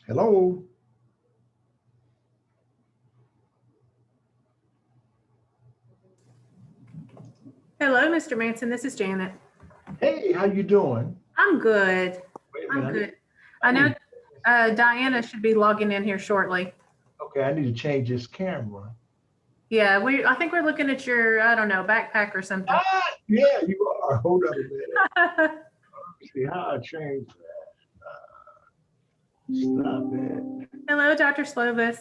Hello. Hello, Mr. Manson. This is Janet. Hey, how you doing? I'm good. Wait a I'm minute. good. I know Diana should be logging in here shortly. Okay, I need to change this camera. Yeah, I think we're looking at your, I don't know, backpack or something. Yeah, you are. Hold on a minute. Let me see how I change that. Stop it. Hello, Dr. Slovis.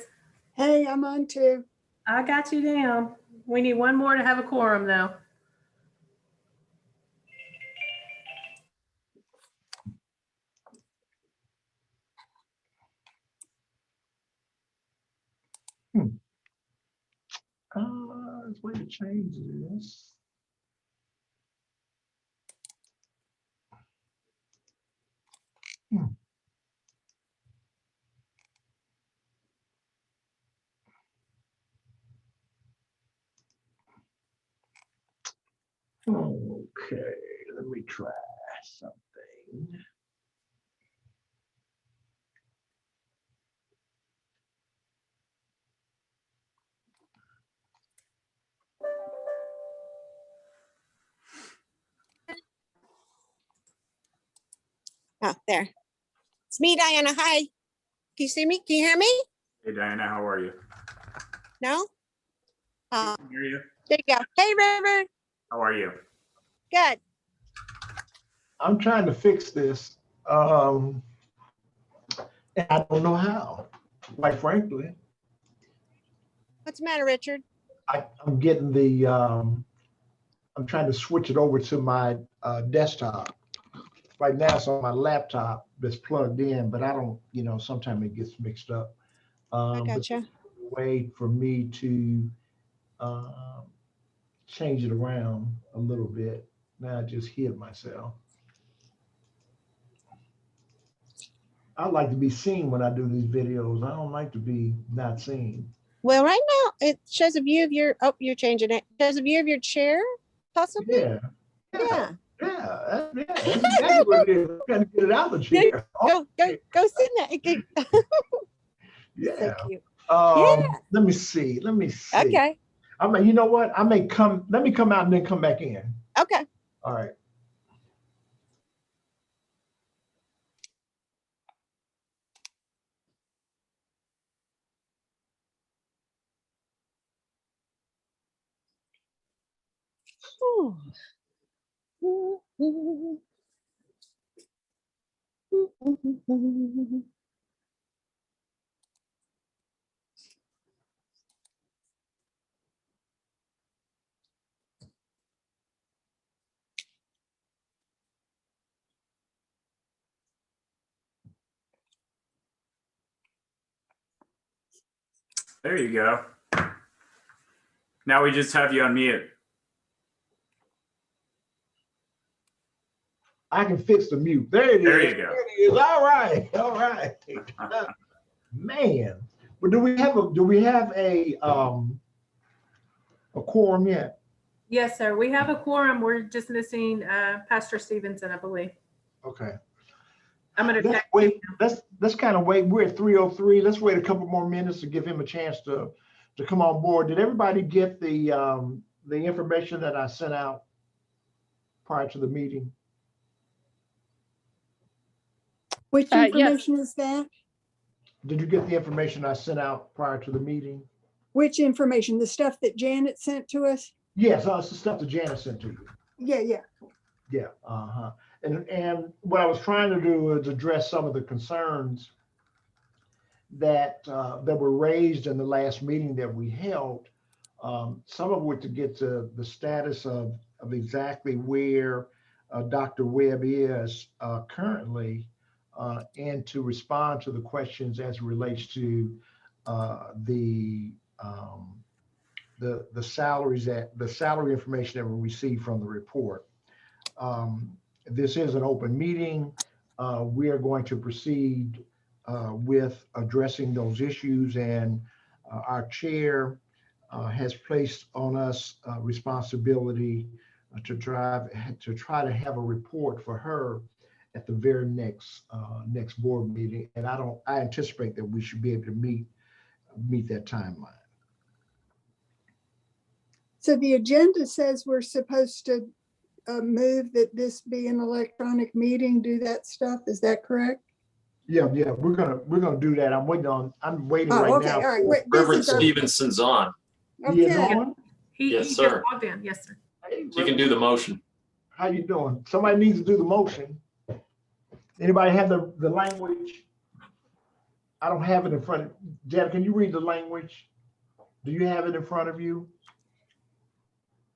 Hey, I'm on too. I got you down. We need one more to have a quorum, though. There's a way to change this. Okay, let me try something. Oh, there. It's me, Diana. Hi. Can you see me? Can you hear me? Hey Diana, how are you? No? I can hear you. There you go. Hey, River. How are you? Good. I'm trying to fix this. And I don't know how, quite frankly. What's the matter, Richard? I'm getting the, I'm trying to switch it over to my desktop. Right now it's on my laptop that's plugged in, but I don't, sometimes it gets mixed up. I But gotcha. there's a way for me to change it around a little bit. Now I just hid myself. I like to be seen when I do these videos. I don't like to be not seen. Well, right now it shows a view of your, oh, you're changing it. Shows a view of your chair, possibly? Yeah. Yeah. That's exactly what it is. I'm trying to get it out of the chair. Go sit in that. Yeah. So cute. Let me see. Okay. I mean, you know what? let me come out and then come back in. Okay. All right. There you go. Now we just have you on mute. I can fix the mute. There it is. There you go. There it is. All right. Man. But do we have a quorum yet? Yes, sir. We have a quorum. We're just missing Pastor Stevenson, I believe. Okay. I'm going to Let's wait. Let's kind of wait. We're at 3:03. Let's wait a couple more minutes to give him a chance to come on board. Did everybody get the information that I sent out prior to the meeting? Which information is that? Did you get the information I sent out prior to the meeting? Which information? The stuff that Janet sent to us? Yes, it's the stuff that Janet sent to you. Yeah. Yeah. And what I was trying to do is address some of the concerns that were raised in the last meeting that we held. Some of which to get to the status of exactly where Dr. Webb is currently, and to respond to the questions as it relates to the salaries, the salary information that we received from the report. This is an open meeting. We are going to proceed with addressing those issues, and our chair has placed on us responsibility to try to have a report for her at the very next board meeting. And I anticipate that we should be able to meet that timeline. So the agenda says we're supposed to move that this be an electronic meeting, do that stuff. Is that correct? Yeah, we're gonna do that. I'm waiting Oh, right okay, now. all right. for- Wait, this Reverend is our- Stevenson's on. He is Okay. on? He Yes, just sir. logged in. Yes, sir. Hey, You can do the motion. How you doing? Somebody needs to do the motion. Anybody have the language? I don't have it in front of, Janet, can you read the language? Do you have it in front of you?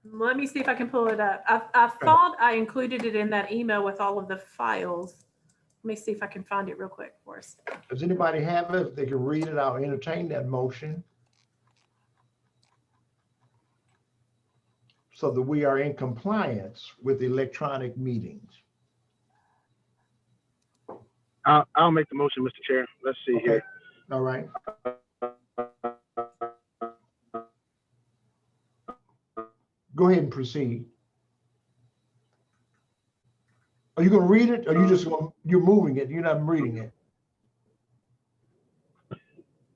Let me see if I can pull it up. I thought I included it in that email with all of the files. Let me see if I can find it real quick for us. Does anybody have it? If they can read it, I'll entertain that motion. So that we are in compliance with electronic meetings. I'll make the motion, Mr. Chair. Let's see Okay. here. All right. Go ahead and proceed. Are you gonna read it or you're moving it? You're not reading it?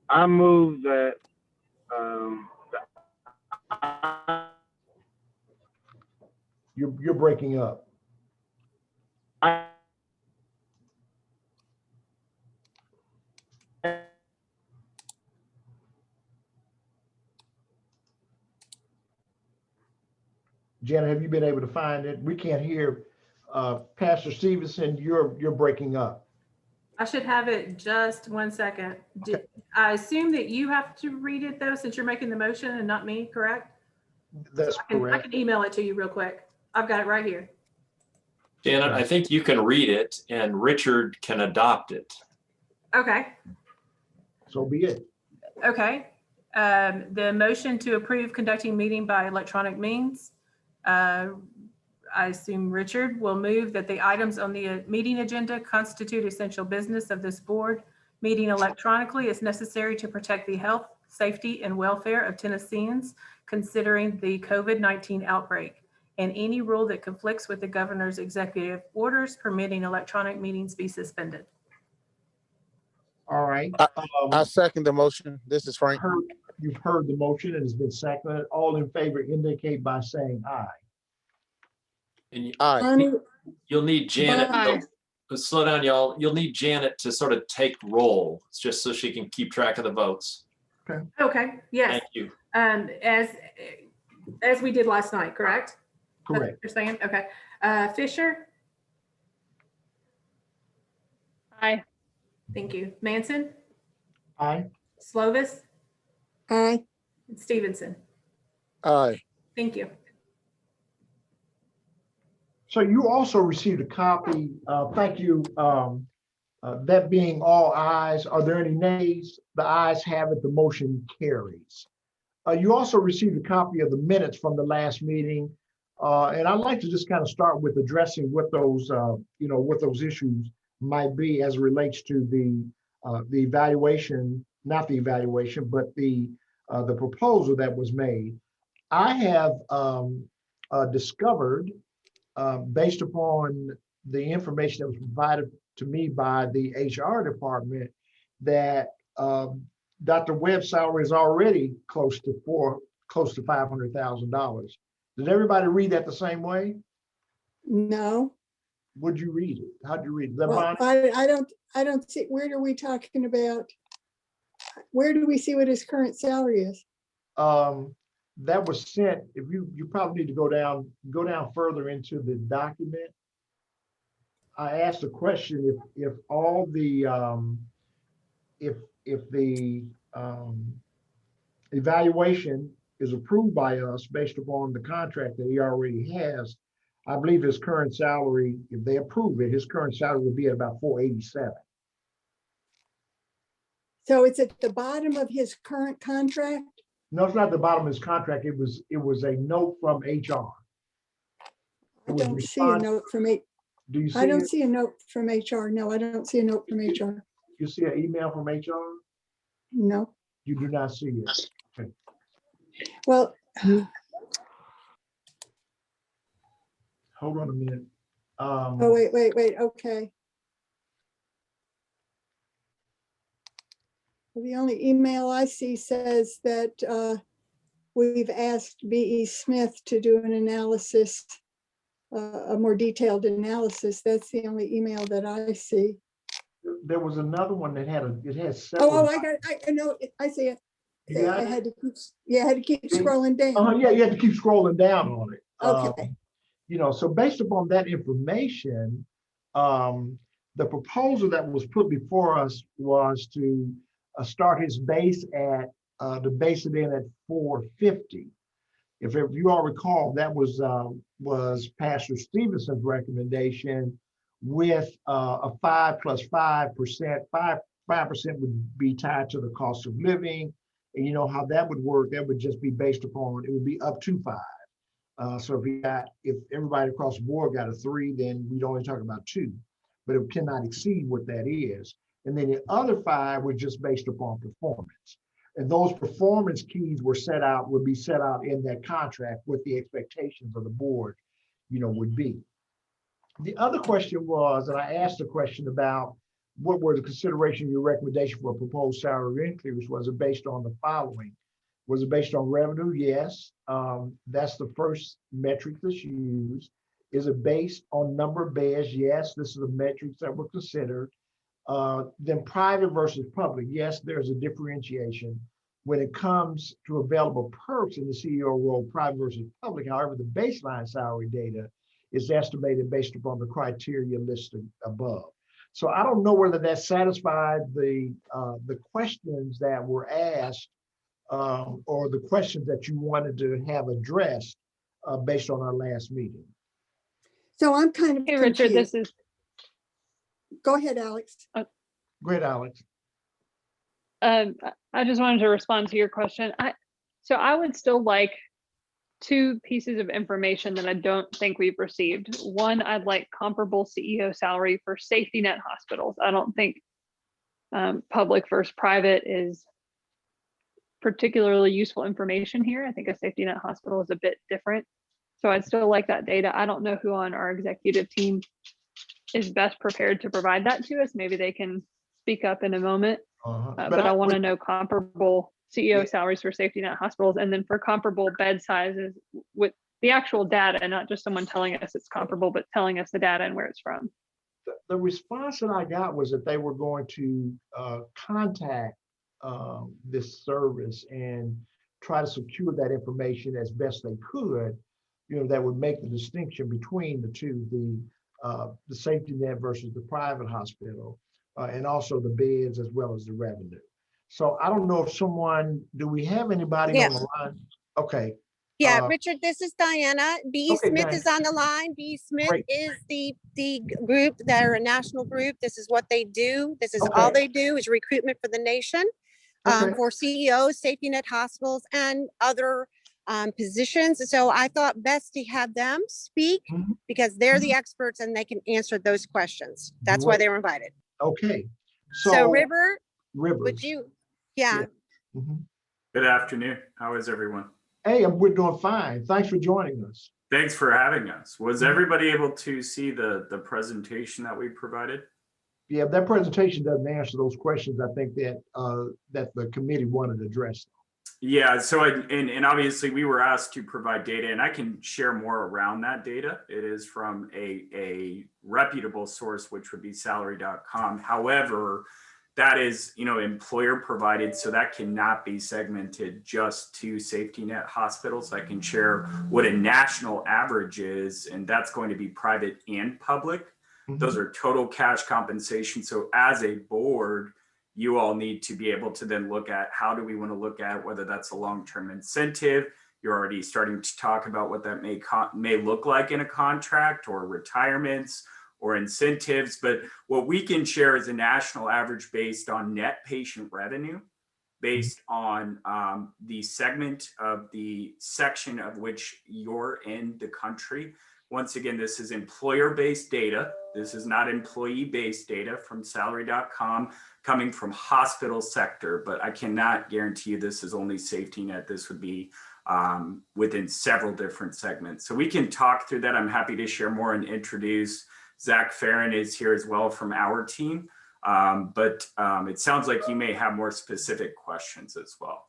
I move that, You're breaking up. Janet, have you been able to find it? We can't hear. Pastor Stevenson, you're breaking up. I should have it just 1 second. I assume that you have to read it though, since you're making the motion and not me, correct? That's I correct. can email it to you real quick. I've got it right here. Janet, I think you can read it and Richard can adopt it. Okay. So be it. Okay. The motion to approve conducting meeting by electronic means. I assume Richard will move that the items on the meeting agenda constitute essential business of this board. Meeting electronically is necessary to protect the health, safety, and welfare of Tennesseans, considering the COVID-19 outbreak, and any rule that conflicts with the governor's executive orders permitting electronic meetings be suspended. All right. I second the motion. This is Frank. You've heard the motion and it's been seconded. All in favor indicate by saying aye. And Aye. you'll need Janet. Aye. Slow down, y'all. You'll need Janet to sort of take roll, just so she can keep track of the votes. Okay, yes. Thank you. As we did last night, correct? That's what Correct. you're saying? Okay. Fisher? Aye. Thank you. Manson? Aye. Slovis? Aye. And Stevenson? Aye. Thank you. So you also received a copy. Thank you. That being all ayes, are there any nays? The ayes have it, the motion carries. You also received a copy of the minutes from the last meeting. And I'd like to just kind of start with addressing what those, what those issues might be as it relates to the evaluation, not the evaluation, but the proposal that was made. I have discovered, based upon the information that was provided to me by the HR department, that Dr. Webb's salary is already close to $500,000. Did everybody read that the same way? No. Would you read it? How'd you read it? Well, I don't see, where are we talking about? Where do we see what his current salary is? That was sent. If you probably need to go down further into the document. I asked the question if all the if the evaluation is approved by us based upon the contract that he already has, I believe his current salary, if they approve it, his current salary would be at about $487,000. So it's at the bottom of his current contract? No, it's not the bottom of his contract. It was a note from HR. I don't see a note from it. Do you see I don't it? see a note from HR. No, I don't see a note from HR. You see an email from HR? No. You do not see it. Okay. Well, Hold on a minute. Oh, wait, okay. Well, the only email I see says that we've asked B.E. Smith to do an analysis, a more detailed analysis. That's the only email that I see. There was another one that it has Oh, several. I know, I see it. You got I it? had to keep, yeah, I had to keep scrolling down. Yeah, you have to keep scrolling down on it. Okay. So based upon that information, the proposal that was put before us was to start his base to base it in at 450. If you all recall, that was Pastor Stevenson's recommendation with a 5 plus 5%. 5% would be tied to the cost of living. And you know how that would work, that would just be based upon, it would be up to 5. So if everybody across the board got a 3, then we'd only talk about 2, but it cannot exceed what that is. And then the other 5 were just based upon performance. And those performance keys would be set out in that contract, what the expectations of the board, would be. The other question was, and I asked a question about what were the consideration of your recommendation for a proposed salary increase, was it based on the following? Was it based on revenue? Yes. That's the first metric that's used. Is it based on number of beds? Yes, this is the metrics that were considered. Then private versus public. Yes, there's a differentiation. When it comes to available perks in the CEO role, private versus public, however, the baseline salary data is estimated based upon the criteria listed above. So I don't know whether that satisfied the questions that were asked or the questions that you wanted to have addressed based on our last meeting. So I'm kind of Hey, Richard, confused. this is, Go ahead, Alex. Great, Alex. I just wanted to respond to your question. So I would still like 2 pieces of information that I don't think we've received. One, I'd like comparable CEO salary for safety net hospitals. I don't think public versus private is particularly useful information here. I think a safety net hospital is a bit different. So I'd still like that data. I don't know who on our executive team is best prepared to provide that to us. Maybe they can speak up in a moment. But I want to know comparable CEO salaries for safety net hospitals, and then for comparable bed sizes with the actual data, and not just someone telling us it's comparable, but telling us the data and where it's from. The response that I got was that they were going to contact this service and try to secure that information as best they could, that would make the distinction between the two, the safety net versus the private hospital, and also the beds as well as the revenue. So I don't know if do we have anybody on the line? Okay. Yeah, Richard, this is Diana. B. Okay, Smith Diana. is on the line. B. Smith Great. is the group that are a national group. This is what they do. This is all they do is recruitment for the nation, for CEOs, safety net hospitals, and other positions. So I thought best to have them speak because they're the experts and they can answer those questions. That's why they were invited. Okay. So Rivers, Rivers. would you? Yeah. Mhm. Good afternoon. How is everyone? Hey, we're doing fine. Thanks for joining us. Thanks for having us. Was everybody able to see the presentation that we provided? Yeah, that presentation doesn't answer those questions. I think that that the committee wanted addressed. Yeah, so and obviously we were asked to provide data, and I can share more around that data. It is from a reputable source, which would be salary.com. However, that is, employer provided, so that cannot be segmented just to safety net hospitals. I can share what a national average is, and that's going to be private and public. Those are total cash compensation. So as a board, you all need to be able to then look at how do we want to look at whether that's a long-term incentive. You're already starting to talk about what that may look like in a contract, or retirements or incentives. But what we can share is a national average based on net patient revenue, based on the segment of the section of which you're in the country. Once again, this is employer-based data. This is not employee-based data from salary.com coming from hospital sector, but I cannot guarantee you this is only safety net. This would be within several different segments. So we can talk through that. I'm happy to share more and introduce Zach Farron is here as well from our team. But it sounds like you may have more specific questions as well.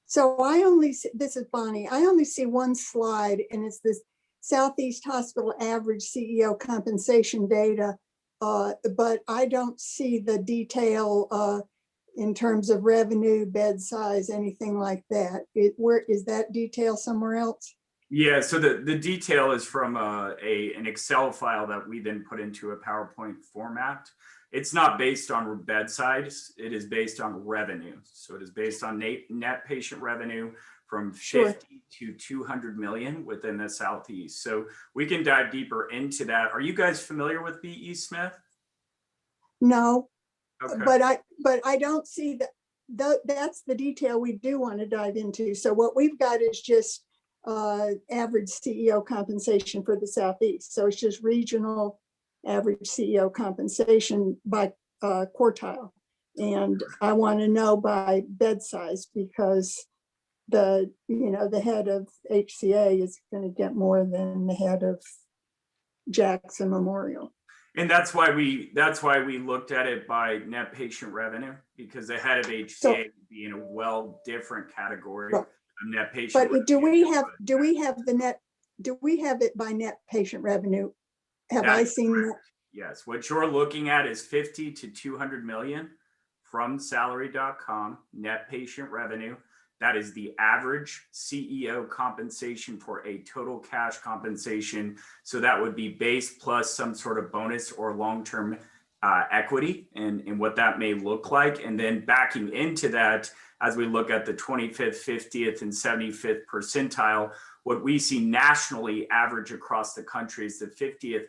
So I only see, this is Bonnie, I only see one slide, and it's this Southeast Hospital average CEO compensation data. But I don't see the detail in terms of revenue, bed size, anything like that. Where is that detail somewhere else? Yeah, so the detail is from an Excel file that we then put into a PowerPoint format. It's not based on bed size, it is based on revenue. So it is based on net patient revenue from 50 to 200 million within the Southeast. So we can dive deeper into that. Are you guys familiar with B.E. Smith? No, Okay. but I don't see that. That's the detail we do want to dive into. So what we've got is just average CEO compensation for the Southeast. So it's just regional average CEO compensation by quartile. And I want to know by bed size, because the head of HCA is going to get more than the head of Jackson Memorial. And that's why we looked at it by net patient revenue, because the head of HCA would be in a different category of net patient. But do we have it by net patient revenue? Have I seen that? Yes, what you're looking at is 50 to 200 million from salary.com net patient revenue. That is the average CEO compensation for a total cash compensation. So that would be base plus some sort of bonus or long-term equity, and what that may look like. And then backing into that, as we look at the 25th, 50th, and 75th percentile, what we see nationally average across the country is the 50th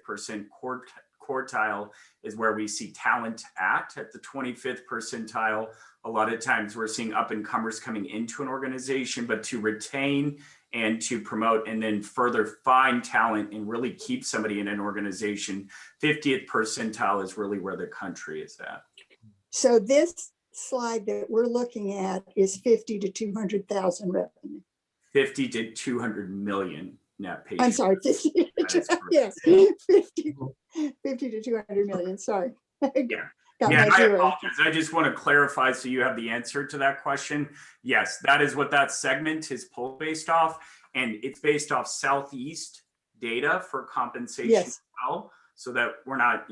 quartile is where we see talent at the 25th percentile. A lot of times we're seeing up and comers coming into an organization, but to retain and to promote and then further find talent and really keep somebody in an organization, 50th percentile is really where the country is at. So this slide that we're looking at is 50 to 200,000 revenue. 50 to 200 million net patient. I'm sorry, 50, yes, 50 to 200 million, sorry. Yeah. Yeah, I apologize. I just want to clarify so you have the answer to that question. Yes, that is what that segment is pulled based off. And it's based off Southeast data for compensation as well. So that we're not,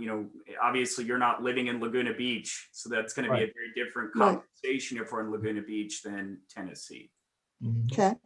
obviously you're not living in Laguna Beach. So that's going to be a very different compensation if we're in Laguna Beach than Tennessee. Okay.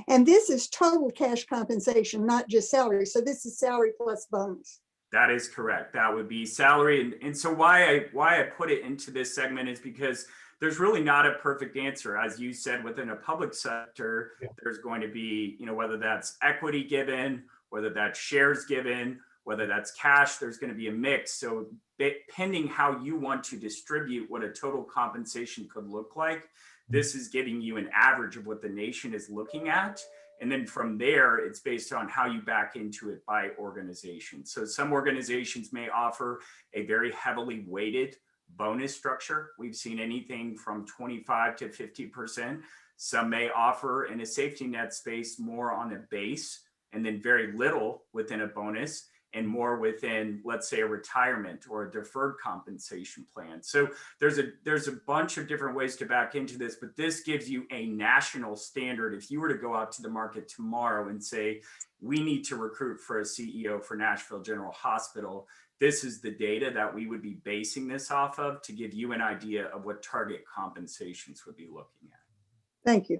And this is total cash compensation, not just salary. So this is salary plus bonus. That is correct. That would be salary. And so why I put it into this segment is because there's really not a perfect answer. As you said, within a public sector, there's going to be, whether that's equity given, whether that's shares given, whether that's cash, there's going to be a mix. So depending how you want to distribute what a total compensation could look like, this is giving you an average of what the nation is looking at. And then from there, it's based on how you back into it by organization. So some organizations may offer a very heavily weighted bonus structure. We've seen anything from 25 to 50%. Some may offer in a safety net space more on a base and then very little within a bonus and more within, let's say, a retirement or a deferred compensation plan. So there's a bunch of different ways to back into this, but this gives you a national standard. If you were to go out to the market tomorrow and say, we need to recruit for a CEO for Nashville General Hospital, this is the data that we would be basing this off of to give you an idea of what target compensations would be looking at. Thank you.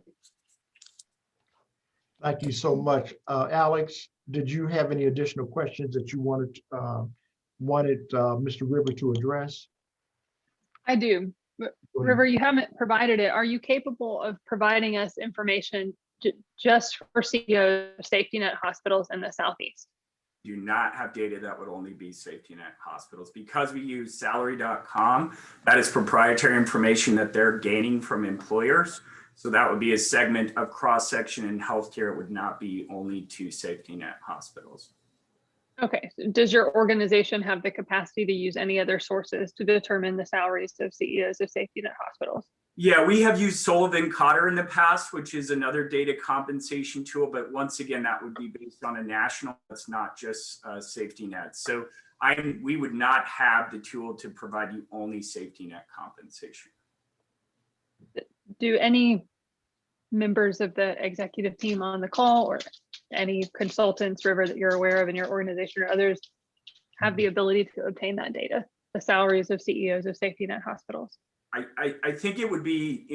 Thank you so much. Alex, did you have any additional questions that you wanted Mr. River to address? I do. River, you haven't provided it. Are you capable of providing us information just for CEOs of safety net hospitals in the Southeast? Do not have data that would only be safety net hospitals. Because we use salary.com, that is proprietary information that they're gaining from employers. So that would be a segment of cross-section in healthcare. It would not be only to safety net hospitals. Okay. So does your organization have the capacity to use any other sources to determine the salaries of CEOs of safety net hospitals? Yeah, we have used Sullivan Cotter in the past, which is another data compensation tool. But once again, that would be based on a national, it's not just safety net. So we would not have the tool to provide you only safety net compensation. Do any members of the executive team on the call or any consultants, River, that you're aware of in your organization or others have the ability to obtain that data, the salaries of CEOs of safety net hospitals? I think it would be,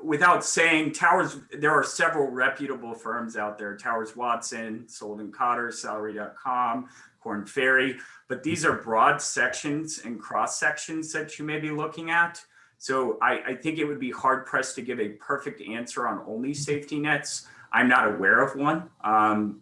without saying Towers, there are several reputable firms out there, Towers Watson, Sullivan Cotter, salary.com, Korn Ferry, but these are broad sections and cross sections that you may be looking at. So I think it would be hard pressed to give a perfect answer on only safety nets. I'm not aware of one,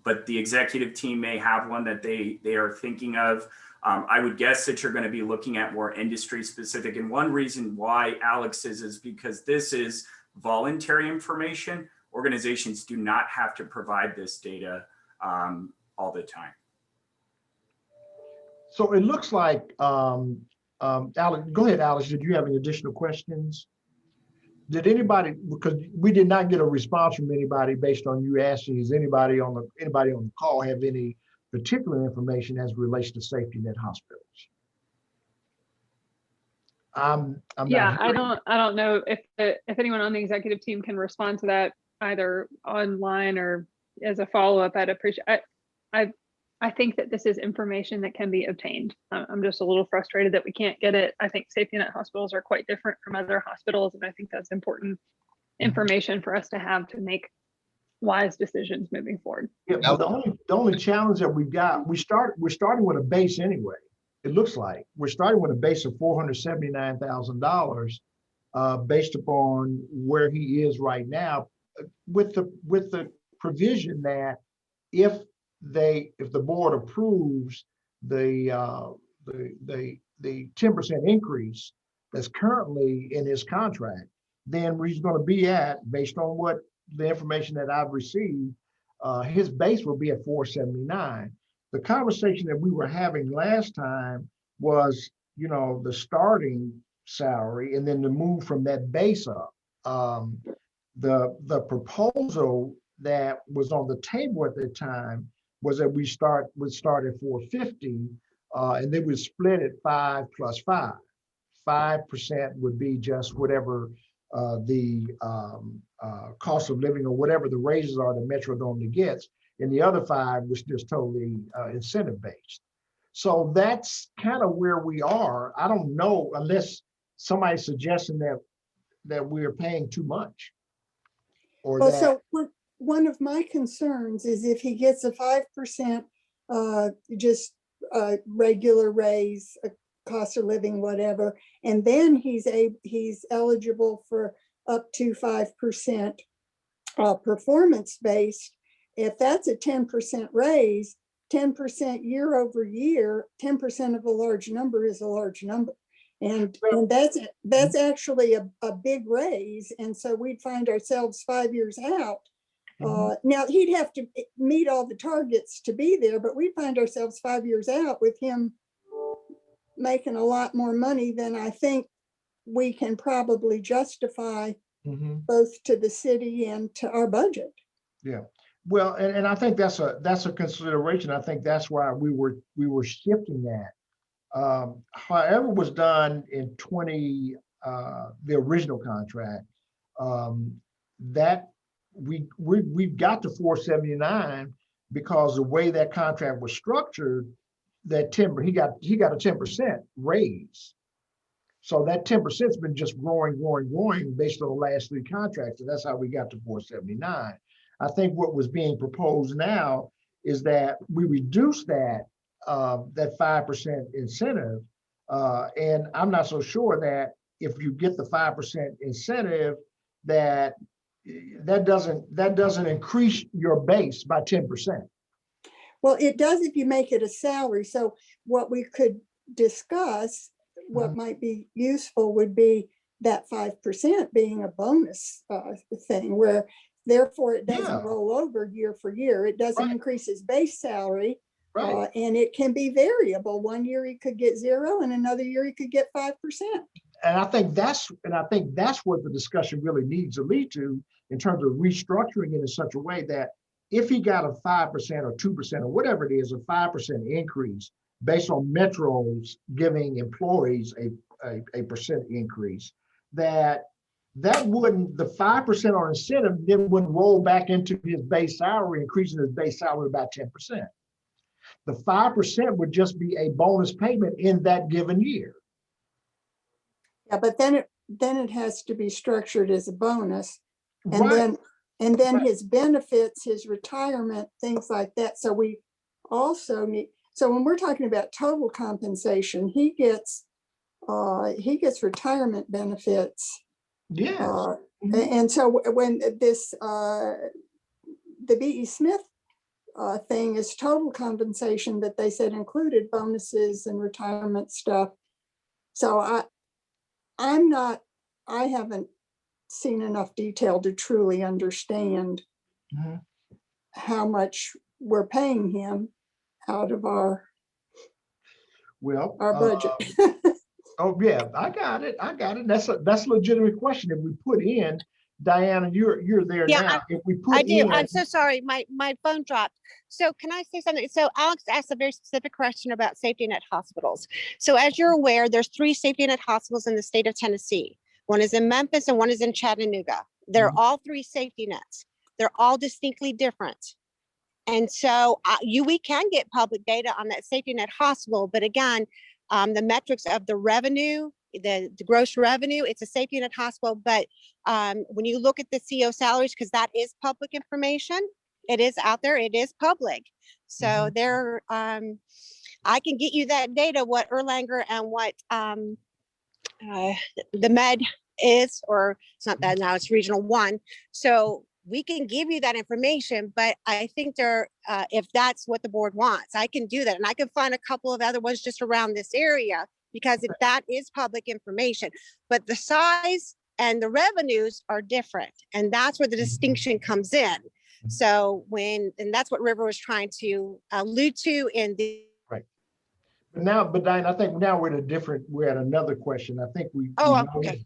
but the executive team may have one that they are thinking of. I would guess that you're going to be looking at more industry specific. And one reason why Alex is because this is voluntary information. Organizations do not have to provide this data all the time. So it looks like, Alex, go ahead, Alex. Did you have any additional questions? Did anybody, because we did not get a response from anybody based on you asking, is anybody on the call have any particular information as it relates to safety net hospitals? Yeah, I don't know if anyone on the executive team can respond to that either online or as a follow-up. I'd appreciate. I think that this is information that can be obtained. I'm just a little frustrated that we can't get it. I think safety net hospitals are quite different from other hospitals, and I think that's important information for us to have to make wise decisions moving forward. Yeah, well, the only challenge that we've got, we're starting with a base anyway. It looks like we're starting with a base of $479,000 based upon where he is right now, with the provision that if the board approves the 10% increase that's currently in his contract, then where he's going to be at, based on what the information that I've received, his base will be at 479. The conversation that we were having last time was, the starting salary and then the move from that base up. The proposal that was on the table at the time was that would start at 450, and then we'd split it 5 plus 5. 5% would be just whatever the cost of living or whatever the raises are that Metro normally gets, and the other 5 was just totally incentive based. So that's kind of where we are. I don't know, unless somebody's suggesting that we're paying too much. So one of my concerns is if he gets a 5% just regular raise, cost of living, whatever, and then he's eligible for up to 5% performance based. If that's a 10% raise, 10% year over year, 10% of a large number is a large number. And that's actually a big raise. And so we'd find ourselves 5 years out. Now he'd have to meet all the targets to be there, but we'd find ourselves 5 years out with him making a lot more money than I think we can probably justify both to the city and to our budget. Yeah. Well, and I think that's a consideration. I think that's why we were shifting that. However, it was done in the original contract, that we've got to 479 because the way that contract was structured, that he got a 10% raise. So that 10%'s been just growing based on the last 3 contracts, and that's how we got to 479. I think what was being proposed now is that we reduce that 5% incentive, and I'm not so sure that if you get the 5% incentive, that doesn't increase your base by 10%. Well, it does if you make it a salary. So what we could discuss, what might be useful would be that 5% being a bonus thing, where therefore it doesn't roll over year for year. It doesn't increase his base salary. And it can be variable. One year he could get 0 and another year he could get 5%. I think that's what the discussion really needs to lead to in terms of restructuring it in such a way that if he got a 5% or 2% or whatever it is, a 5% increase based on metros giving employees a percent increase, that wouldn't, the 5% on incentive then wouldn't roll back into his base salary, increasing his base salary by 10%. The 5% would just be a bonus payment in that given year. Yeah, but then it has to be structured as a bonus. And Right. then Right. his benefits, his retirement, things like that. So we also need, so when we're talking about total compensation, he gets retirement benefits. Yes. And so when this, the B.E. Smith thing is total compensation that they said included bonuses and retirement stuff. So I haven't seen enough detail to truly understand how much we're paying him out of our budget. Oh yeah, I got it. That's a legitimate question. If we put in, Diana, you're there Yeah, now. If we put I do. in, I'm so sorry. My phone dropped. So can I say something? So Alex asked a very specific question about safety net hospitals. So as you're aware, there's 3 safety net hospitals in the state of Tennessee. One is in Memphis and one is in Chattanooga. They're all 3 safety nets. They're all distinctly different. And so we can get public data on that safety net hospital, but again, the metrics of the revenue, the gross revenue, it's a safety net hospital. But when you look at the CO salaries, because that is public information, it is out there, it is public. So there, I can get you that data, what Erlanger and what the med is, or it's not that now, it's Regional 1. So we can give you that information, but I think if that's what the board wants, I can do that. And I can find a couple of other ones just around this area, because if that is public information, but the size and the revenues are different. And that's where the distinction comes in. So and that's what River was trying to allude to in the. right. But Diane, I think now we're at another question. I think we Oh, know okay. his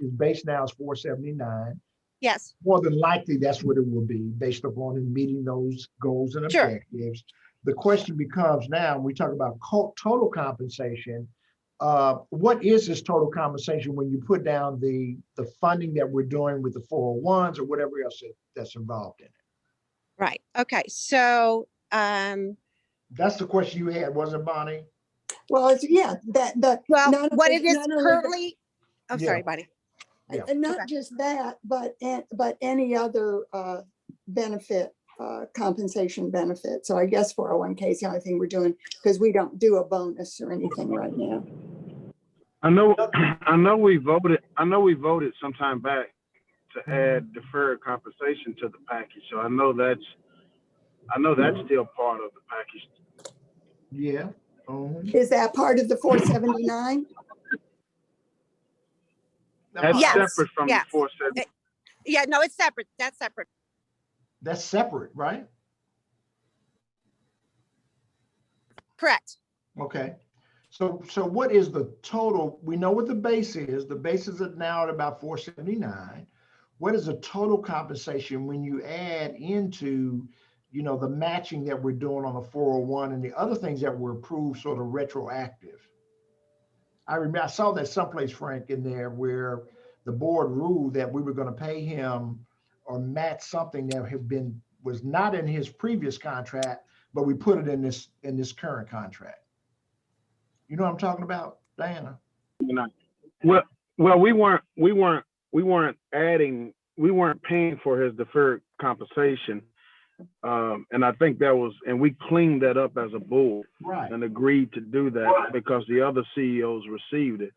base now is 479. Yes. More than likely, that's what it will be based upon him meeting those goals and Sure. objectives. The question becomes now, when we talk about total compensation, what is this total compensation when you put down the funding that we're doing with the 401s or whatever else that's involved in it? Right. Okay. So that's the question you had, wasn't it, Bonnie? Well, it's, yeah, well, what it is not only currently, I'm Yeah. sorry, buddy. Yeah. and not Okay. just that, but any other benefit, compensation benefit. So I guess 401k is the only thing we're doing, because we don't do a bonus or anything right now. I know we voted some time back to add deferred compensation to the package. So I know that's still part of the package. Yeah. Is that part of the 479? That's Yes. separate from Yes. the 470. Yeah, no, it's separate. That's separate. That's separate, right? Correct. Okay. So what is the total? We know what the base is. The base is now at about 479. What is the total compensation when you add into, the matching that we're doing on the 401 and the other things that were approved sort of retroactive? I remember I saw that someplace, Frank, in there where the board ruled that we were going to pay him or match something that was not in his previous contract, but we put it in this current contract. You know what I'm talking about, Diana? Well, we weren't paying for his deferred compensation. And I think and we cleaned that up as a board, right, and agreed to do that because the other CEOs received it.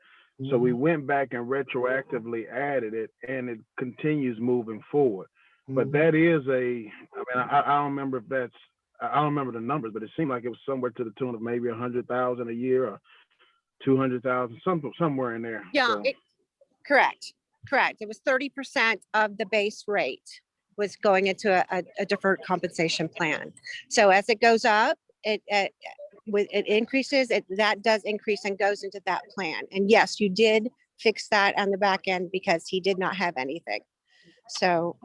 So we went back and retroactively added it, and it continues moving forward. But that is I don't remember I don't remember the numbers, but it seemed like it was somewhere to the tune of maybe 100,000 a year or 200,000, somewhere in there. Yeah, So. Correct. It was 30% of the base rate was going into a deferred compensation plan. So as it goes up, it increases, that does increase and goes into that plan. And yes, you did fix that on the back end because he did not have anything. So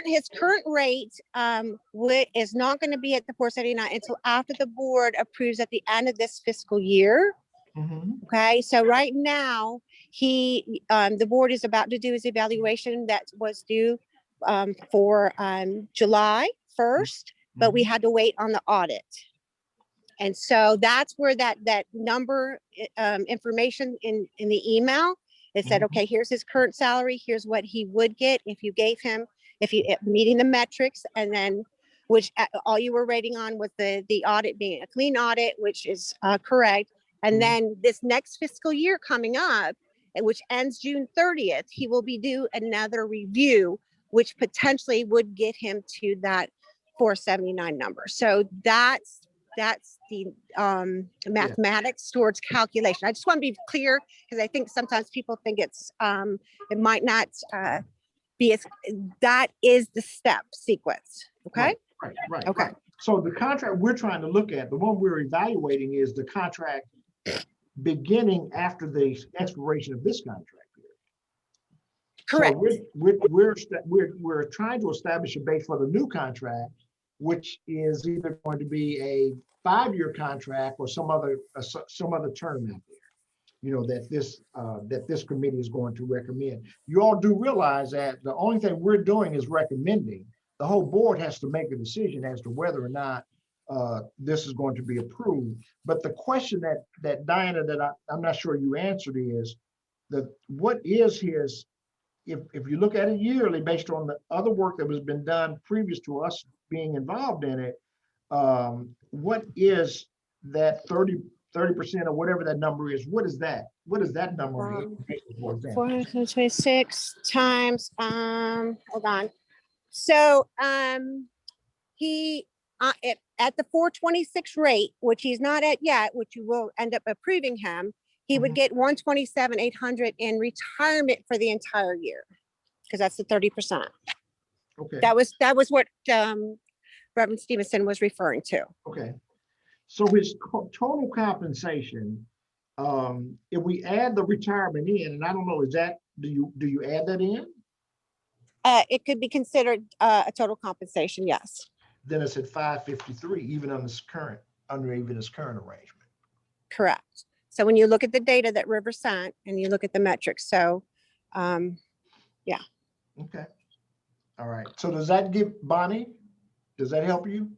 his current rate is not going to be at the 479 until after the board approves at the end of this fiscal year. Okay, so right now the board is about to do his evaluation that was due for July 1st, but we had to wait on the audit. And so that's where that number information in the email, it said, okay, here's his current salary. Here's what he would get if you gave him, meeting the metrics, and then which all you were rating on was the audit being a clean audit, which is correct. And then this next fiscal year coming up, which ends June 30th, he will be due another review, which potentially would get him to that 479 number. So that's the mathematics towards calculation. I just want to be clear because I think sometimes people think it might not be as, that is the step sequence. Okay. Right. Okay. Right. So the contract we're trying to look at, the one we're evaluating, is the contract beginning after the expiration of this contract period. Correct. So we're trying to establish a base for the new contract, which is either going to be a 5-year contract or some other term out there, you know, that this committee is going to recommend. You all do realize that the only thing we're doing is recommending. The whole board has to make a decision as to whether or not this is going to be approved. But the question that Diana, that I'm not sure you answered is what is his, if you look at it yearly based on the other work that has been done previous to us being involved in it, what is that 30% or whatever that number is? What is that? What is that number? 426 times, hold on. So he at the 426 rate, which he's not at yet, which you will end up approving him, he would get 127,800 in retirement for the entire year, because that's the 30%. Okay. That was what Reverend Stevenson was referring to. Okay. So his total compensation, if we add the retirement in, and I don't know, is that, do you add that in? It could be considered a total compensation, yes. Then it's at 553, even under his current arrangement. Correct. So when you look at the data that River sent and you look at the metrics, so yeah. Okay. All right. So does that give Bonnie? Does that help you?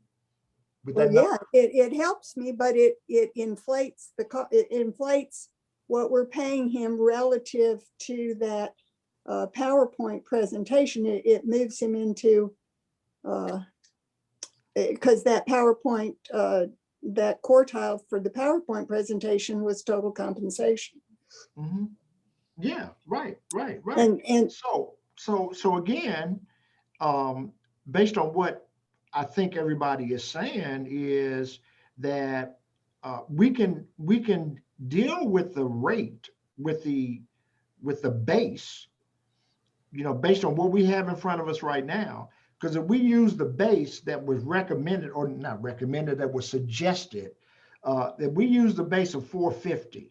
With that Well, yeah, it helps me, but it inflates it inflates what we're paying him relative to that PowerPoint presentation. It moves him into because that PowerPoint that quartile for the PowerPoint presentation was total compensation. Yeah, right. And so again, based on what I think everybody is saying is that we can deal with the rate with the base, you know, based on what we have in front of us right now. Because if we use the base that was recommended, or not recommended, that was suggested, that we use the base of 450,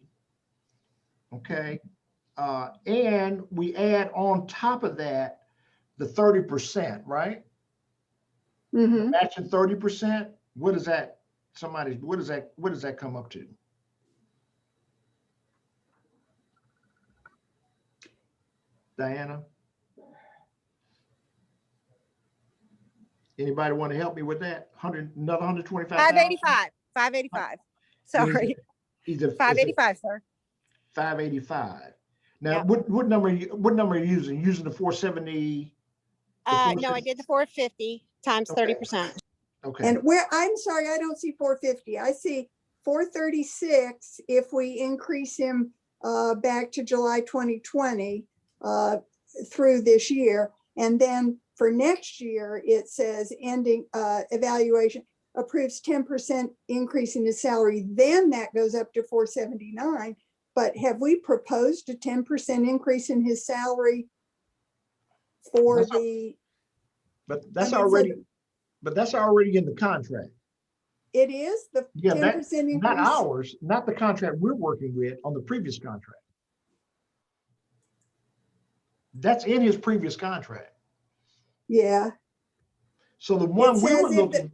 okay, and we add on top of that the 30%, right? Matching 30%. What is that? What does that come up to? Diana? Anybody want to help me with that? Another 125,000? 585. Sorry. 585, sir. 585. Now, Yep. what number are you using? Using the 470? No, I did the 450 times 30%. Okay. And I'm sorry, I don't see 450. I see 436 if we increase him back to July 2020 through this year. And then for next year, it says ending evaluation approves 10% increase in his salary. Then that goes up to 479. But have we proposed a 10% increase in his salary for But that's already in the contract. It is the 10% increase? Not ours, not the contract we're working with on the previous contract. That's in his previous contract. Yeah, So the one we says were if the- looking,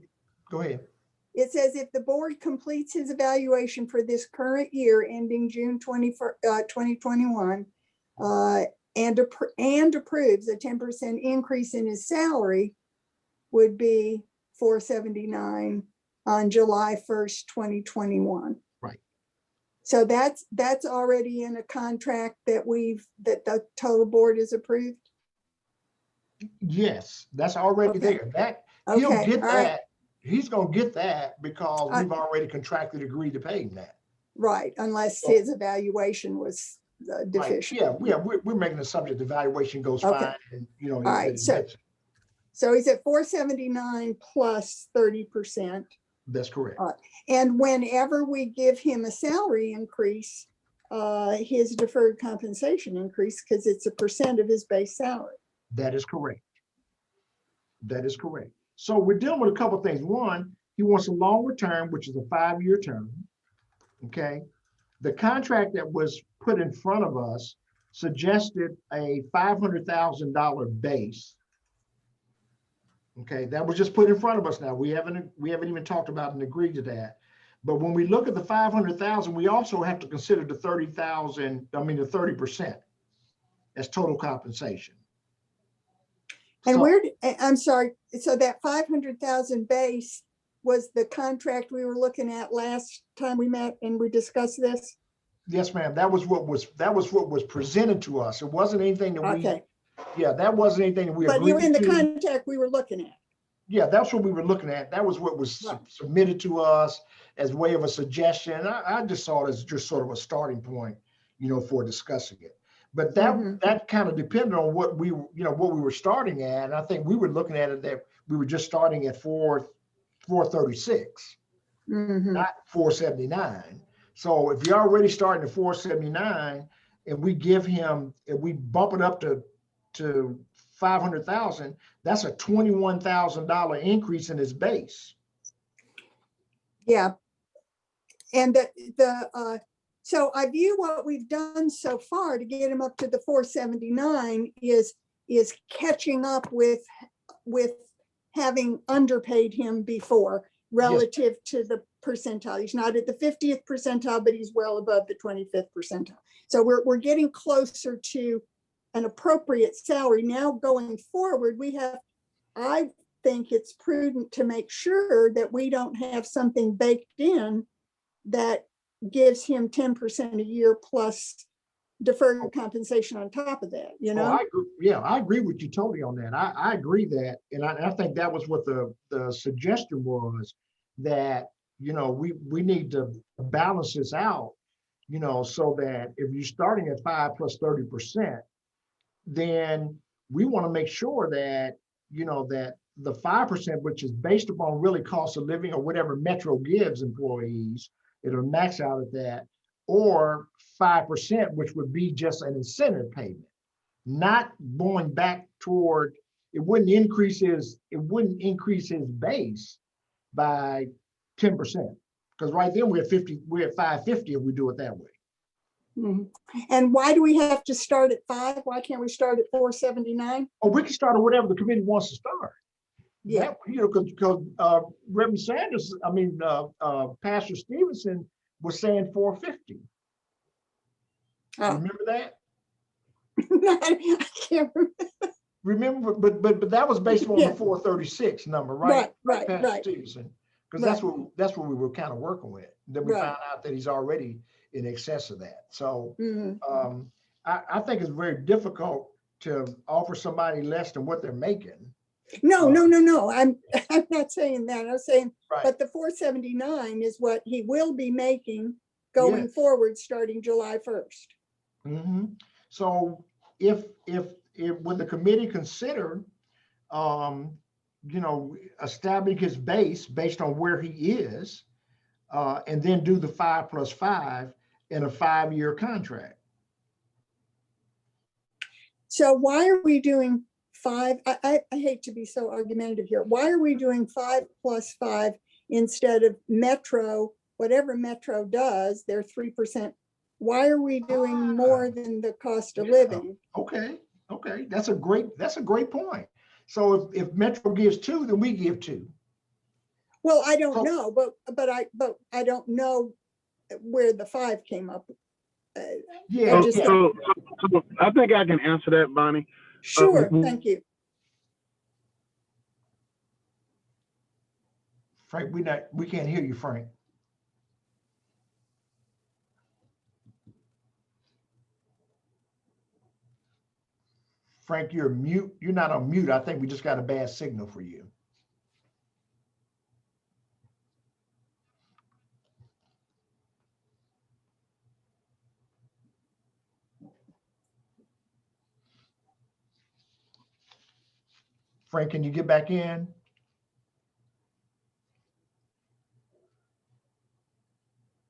go ahead. it says if the board completes his evaluation for this current year ending June 2021, and approves a 10% increase in his salary, would be $479 on July 1st, 2021. Right. So that's already in a contract that the total board has approved. Yes, that's already Okay. there. That, he'll Okay, get all right. that. He's gonna get that because I- we've already contracted, agreed to pay him that. Right, unless his evaluation was Right. deficient. Yeah, we're making the subject evaluation goes Okay. fine and, you know. All right, so he's at 479 plus 30%. That's correct. And whenever we give him a salary increase, his deferred compensation increase, because it's a percent of his base salary. That is correct. That is correct. So we're dealing with a couple of things. One, he wants a longer term, which is a 5-year term. Okay. The contract that was put in front of us suggested a $500,000 base. Okay, that was just put in front of us now. We haven't even talked about and agreed to that. But when we look at the 500,000, we also have to consider the 30% as total compensation. And So- I'm sorry, so that 500,000 base was the contract we were looking at last time we met and we discussed this? Yes, ma'am. That was what was presented to us. It wasn't anything that we, Okay, yeah, that wasn't anything that we but you're in agreed the to. contract we were looking at. Yeah, that's what we were looking at. That was what was Right. submitted to us as way of a suggestion. I just saw it as just sort of a starting point, you know, for discussing it. But that kind of depended on what we were starting at. And I think we were looking at it that we were just starting at 436, not 479. So if you're already starting at 479 and we give him, if we bump it up to 500,000, that's a $21,000 increase in his base. Yeah. And so I view what we've done so far to get him up to the 479 is catching up with having underpaid him before relative to the percentile. He's not at the 50th percentile, but he's well above the 25th percentile. So we're getting closer to an appropriate salary. Now going forward, I think it's prudent to make sure that we don't have something baked in that gives him 10% a year plus deferred compensation on top of that, you know? I agree with you totally on that. I agree that, and I think that was what the suggestion was, that, you know, we need to balance this out, you know, so that if you're starting at 5 plus 30%, then we want to make sure that, you know, that the 5%, which is based upon really cost of living or whatever Metro gives employees, it'll max out at that, or 5%, which would be just an incentive payment, not going back toward, it wouldn't increase his base by 10%. Because right then we're at 550 if we do it that way. And why do we have to start at 5? Why can't we start at 479? Or we can start at whatever the committee wants to start. Yeah. That, you know, because Reverend Sanders, Pastor Stevenson was saying 450. Oh. Remember that? I can't remember. But that was based on the 436 number, right? Right. Pastor Stevenson, because that's what we were kind of working with. Then we found out that he's already in excess of that. So I think it's very difficult to offer somebody less than what they're making. No. I'm not saying that. I'm saying, but the 479 is what he will be making going forward, starting July 1st. So if when the committee consider, you know, establishing his base based on where he is, and then do the 5 plus 5 in a 5-year contract. So why are we doing 5? I hate to be so argumentative here. Why are we doing 5 plus 5 instead of Metro, whatever Metro does, they're 3%. Why are we doing more than the cost of living? Okay. Okay, that's a great point. So if Metro gives 2, then we give 2. Well, I don't So- know, but I don't know where the 5 came up. Yeah, just- yeah. So I think I can answer that, Bonnie. Sure, thank you. Frank, we can't hear you, Frank. Frank, you're mute. You're not on mute. I think we just got a bad signal for you. Frank, can you get back in?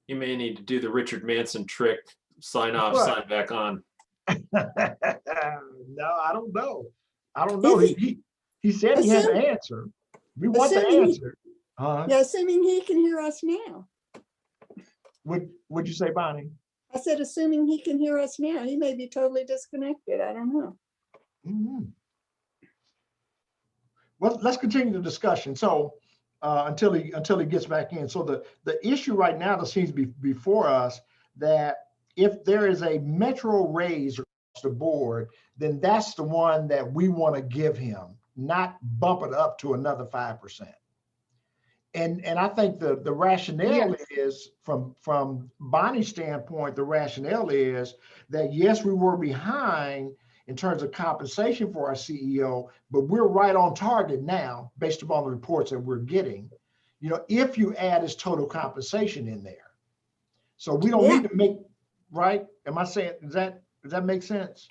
You may need to do the Richard Manson trick, sign off, What? sign back on. No, I don't know. I don't know. He said he had the answer. We want the Assuming- answer. Yeah, assuming he can hear us now. What'd you say, Bonnie? I said, assuming he can hear us now, he may be totally disconnected. I don't know. Mhm. Well, let's continue the discussion. So until he gets back in. So the issue right now that seems to be before us, that if there is a Metro raise across the board, then that's the one that we want to give him, not bump it up to another 5%. And I think the rationale is from Bonnie's standpoint, the rationale is that yes, we were behind in terms of compensation for our CEO, but we're right on target now based upon the reports that we're getting, if you add his total compensation in there. So we don't need to make, right? Am I saying, does that make sense?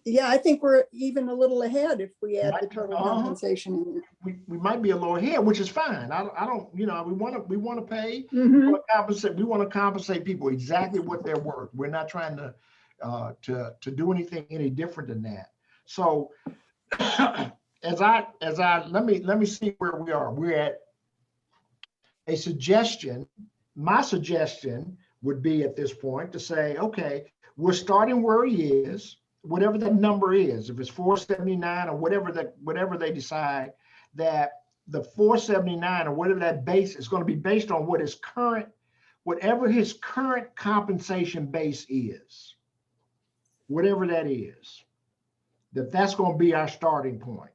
Yeah, I think we're even a little ahead if we add the total Uh-huh. compensation in there. We might be a little ahead, which is fine. I don't, we want to pay, Mhm. we want to compensate people exactly what they're worth. We're not trying to do anything any different than that. So let me see where we are. We're at a suggestion. My suggestion would be at this point to say, okay, we're starting where he is, whatever that number is, if it's 479 or whatever they decide, that the 479 or whatever that base is going to be based on whatever his current compensation base is, whatever that is, that's going to be our starting point.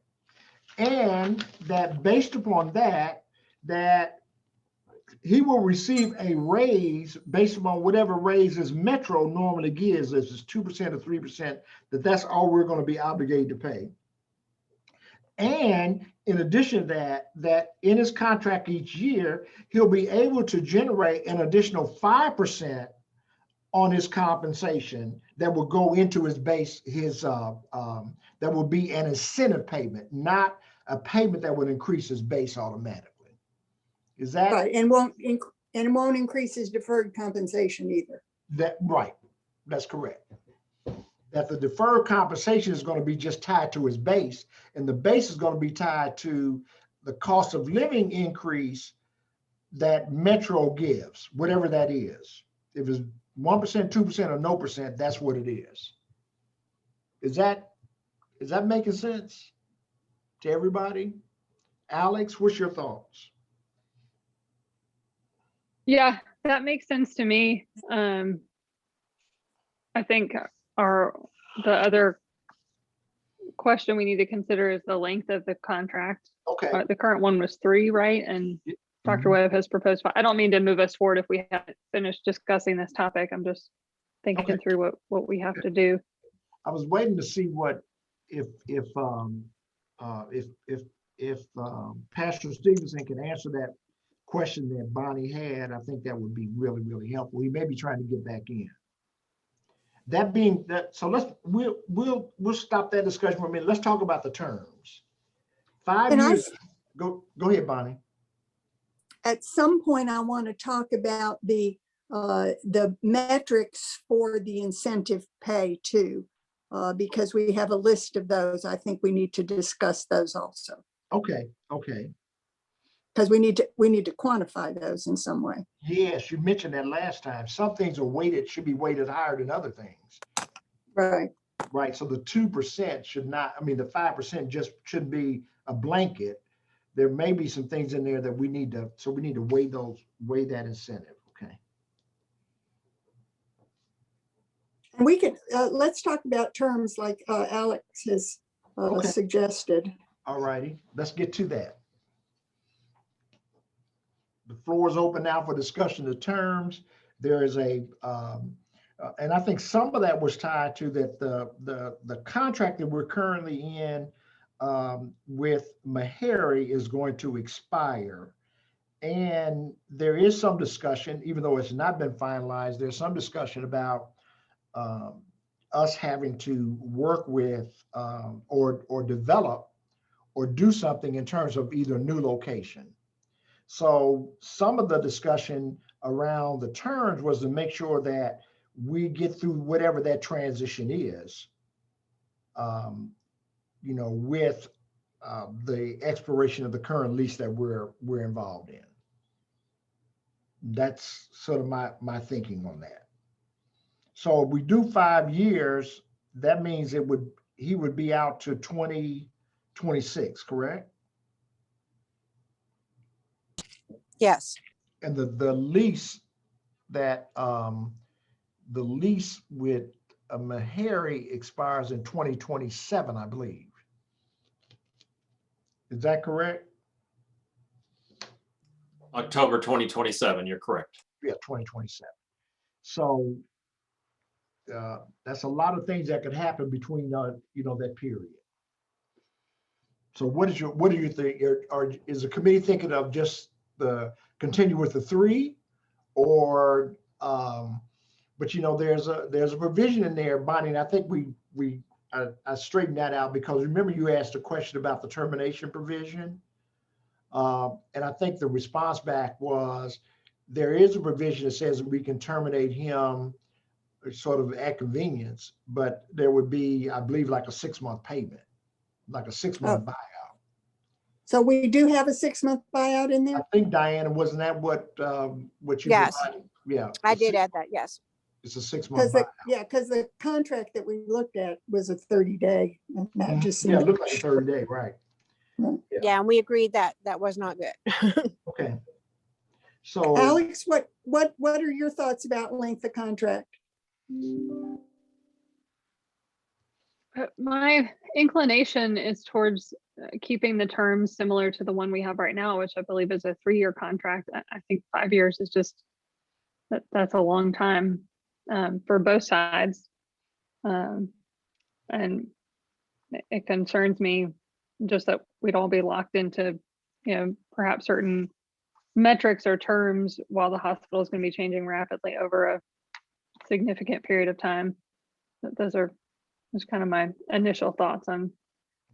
And that based upon that he will receive a raise based upon whatever raises Metro normally gives, if it's 2% or 3%, that's all we're going to be obligated to pay. And in addition to that in his contract each year, he'll be able to generate an additional 5% on his compensation that will go into his base, that will be an incentive payment, not a payment that would increase his base automatically. Is that Right, and it won't increase his deferred compensation either. right? That's correct. That the deferred compensation is going to be just tied to his base, and the base is going to be tied to the cost of living increase that Metro gives, whatever that is. If it's 1%, 2%, or no percent, that's what it is. Is that making sense to everybody? Alex, what's your thoughts? Yeah, that makes sense to me. I think the other question we need to consider is the length of the contract. Okay. The current one was 3, right? And Dr. Webb has proposed 5. I don't mean to move us forward if we haven't finished discussing this topic. I'm just thinking through what we have to do. I was waiting to see what if Pastor Stevenson can answer that question that Bonnie had. I think that would be really, really helpful. He may be trying to get back in. That being that, so we'll stop that discussion for a minute. Let's talk about the terms. 5 years. Go ahead, Bonnie. At some point, I want to talk about the metrics for the incentive pay too, because we have a list of those. I think we need to discuss those also. Okay. Because we need to quantify those in some way. Yes, you mentioned that last time. Some things are weighted, should be weighted higher than other things. Right. right? So the 2% should not, I mean, the 5% just shouldn't be a blanket. There may be some things in there that we need to, so we need to weigh that incentive, okay? And we can, let's talk about terms like Alex has Okay. suggested. All righty, let's get to that. The floor is open now for discussion of terms. There is a, and I think some of that was tied to that the contract that we're currently in with Meharry is going to expire. And there is some discussion, even though it's not been finalized, there's some discussion about us having to work with or develop or do something in terms of either new location. So some of the discussion around the terms was to make sure that we get through whatever that transition is, you know, with the expiration of the current lease that we're involved in. That's sort of my thinking on that. So if we do 5 years, that means he would be out to 2026, correct? Yes, And the lease that the lease with Meharry expires in 2027, I believe. Is that correct? October 2027, you're correct. Yeah, 2027. So that's a lot of things that could happen between you know, that period. So what do you think? Is the committee thinking of just continue with the 3, or but you know, there's a provision in there, Bonnie, and I think I straightened that out, because remember you asked a question about the termination provision, and I think the response back was there is a provision that says we can terminate him sort of at convenience, but there would be, I believe, like a 6-month payment, like a 6-month buyout. So we do have a 6-month buyout in I there? think, Diana, wasn't that what you Yes. provided? Yeah. I did add that, yes. It's a 6-month Because buyout. because the contract that we looked at was a 30-day. And that just Yeah, it seemed looked like a 30-day, right? Yeah. Yeah, and we agreed that that was not good. Okay. So, Alex, what are your thoughts about length of contract? My inclination is towards keeping the terms similar to the one we have right now, which I believe is a 3-year contract. I think 5 years is just, that's a long time for both sides. And it concerns me just that we'd all be locked into, you know, perhaps certain metrics or terms while the hospital is going to be changing rapidly over a significant period of time. Those are just kind of my initial thoughts on,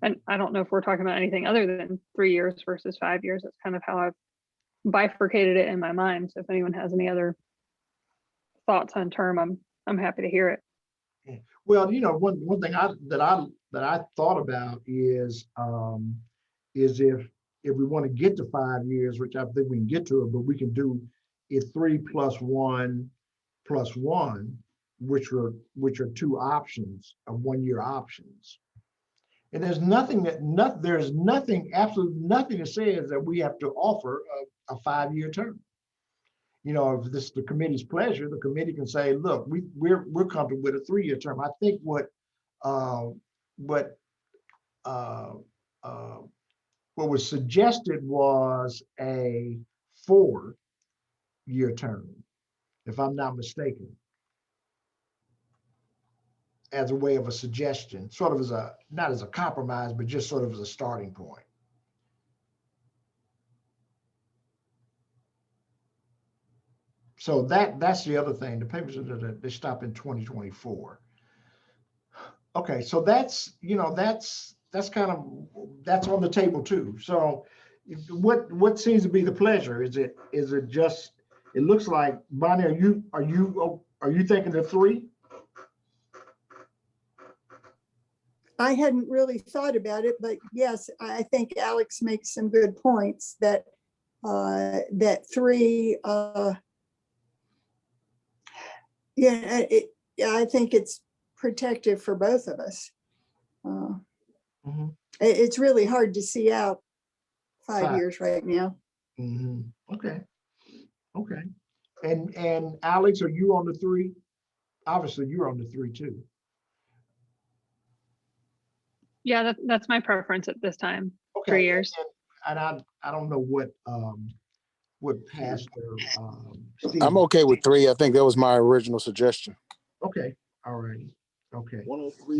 and I don't know if we're talking about anything other than 3 years versus 5 years. That's kind of how I've bifurcated it in my mind. So if anyone has any other thoughts on term, I'm happy to hear it. well, you know, one thing that I thought about is if we want to get to 5 years, which I think we can get to it, but we can do it 3 + 1 + 1, which are 2 options of 1-year options. And there's absolutely nothing that says that we have to offer a 5-year term. You know, if this is the committee's pleasure, the committee can say, look, we're comfortable with a 3-year term. I think what was suggested was a 4-year term, if I'm not mistaken, as a way of a suggestion, sort of not as a compromise, but just sort of as a starting point. So that's the other thing. The papers they stop in 2024. Okay, so that's kind of that's on the table too. So what seems to be the pleasure? Is it just, it looks like, Bonnie, are you thinking of 3? I hadn't really thought about it, but yes, I think Alex makes some good points that that 3, I think it's protective for both of us. Mhm. It's really hard to see out 5 5. years right now. Okay, okay. And Alex, are you on the 3? Obviously, you're on the 3 too. Yeah, that's my preference at this time. Okay. 3 years. And I don't know what Pastor Steve. I'm okay with 3. I think that was my original suggestion. Okay, all righty. Okay. 103.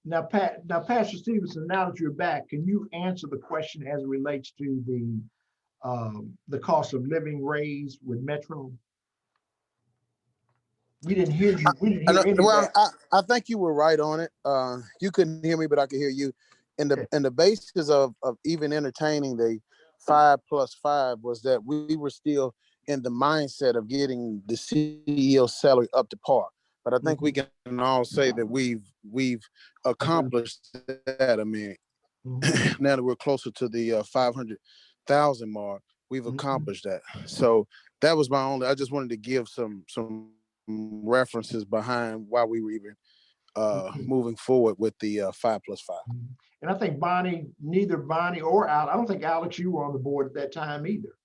Now, Pastor Stevenson, now that you're back, can you answer the question as it relates to the cost of living raise with Metro? We didn't hear you. We didn't hear any of Well, that. I think you were right on it. You couldn't hear me, but I could hear you. And Okay. the basis of even entertaining the 5+5 was that we were still in the mindset of getting the CEO salary up to par. But I think we can all say that we've accomplished that. I mean, now that we're closer to the 500,000 mark, we've accomplished that. So that was my only. I just wanted to give some references behind why we were even moving forward with the 5+5. And I think neither Bonnie or Al, I don't think Alex, you were on the board at that time either.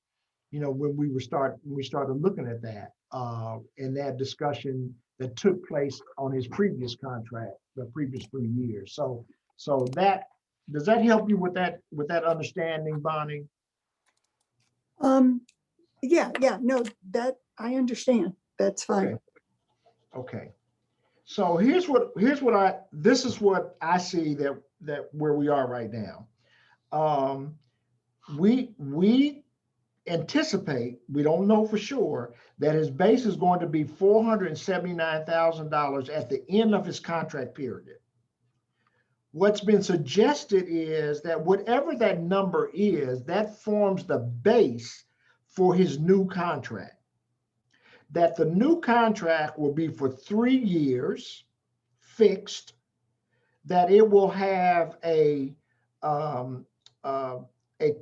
You know, when we started looking at that, and that discussion that took place on his previous contract, the previous 3 years. So that, does that help you with that understanding, Bonnie? Yeah, no, that I understand. That's fine. Okay. So this is what I see that where we are right now. We anticipate, we don't know for sure, that his base is going to be $479,000 at the end of his contract period. What's been suggested is that whatever that number is, that forms the base for his new contract. That the new contract will be for 3 years, fixed, that it will have a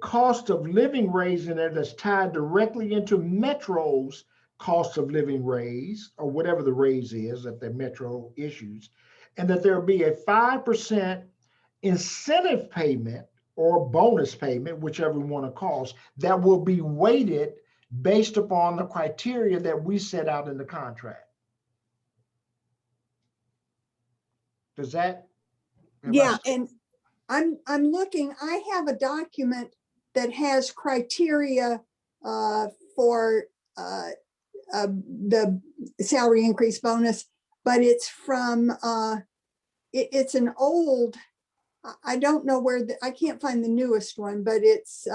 cost of living raise in there that's tied directly into Metro's cost of living raise, or whatever the raise is that the Metro issues, and that there'll be a 5% incentive payment or bonus payment, whichever one it calls, that will be weighted based upon the criteria that we set out in the contract. Does that? Yeah, and I'm looking, I have a document that has criteria for the salary increase bonus, but it's from, it's an old, I don't know where, I can't find the newest one, but it's,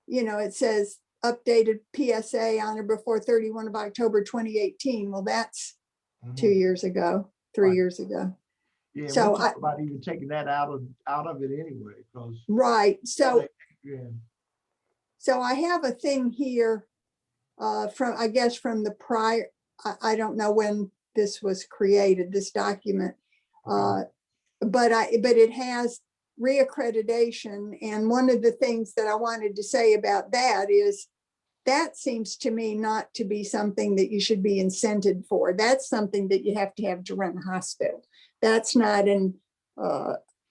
it says updated PSA on or before 31 of October 2018. Well, that's 2 years ago, 3 years ago. Yeah, so we'll talk about even taking that out of it anyway, because right. So yeah. So I have a thing here from, I guess, from the prior, I don't know when this was created, this document, but it has reaccreditation. And one of the things that I wanted to say about that is that seems to me not to be something that you should be incented for. That's something that you have to run a hospital. That's not an,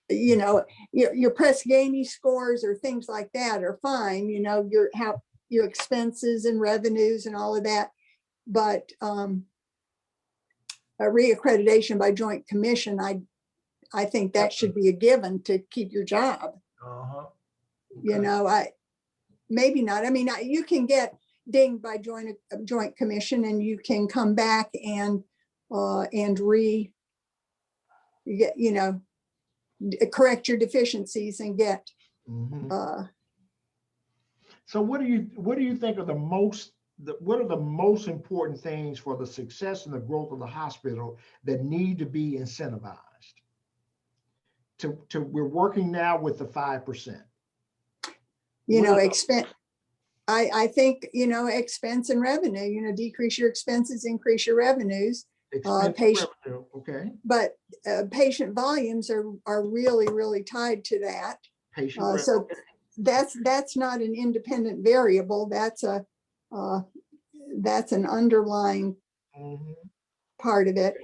your Press-Ganey scores or things like that are fine, your expenses and revenues and all of that. But a reaccreditation by Joint Commission, I think that should be a given to keep your job. Okay. Maybe not. I mean, you can get dinged by Joint Commission and you can come back and correct your deficiencies and get. So what do you think are what are the most important things for the success and the growth of the hospital that need to be incentivized? We're working now with the 5%. Expense. I think, expense and revenue, decrease your expenses, increase your revenues. Revenue, okay. But patient volumes are really, really tied to that. So that's not an independent variable. That's an underlying part of it.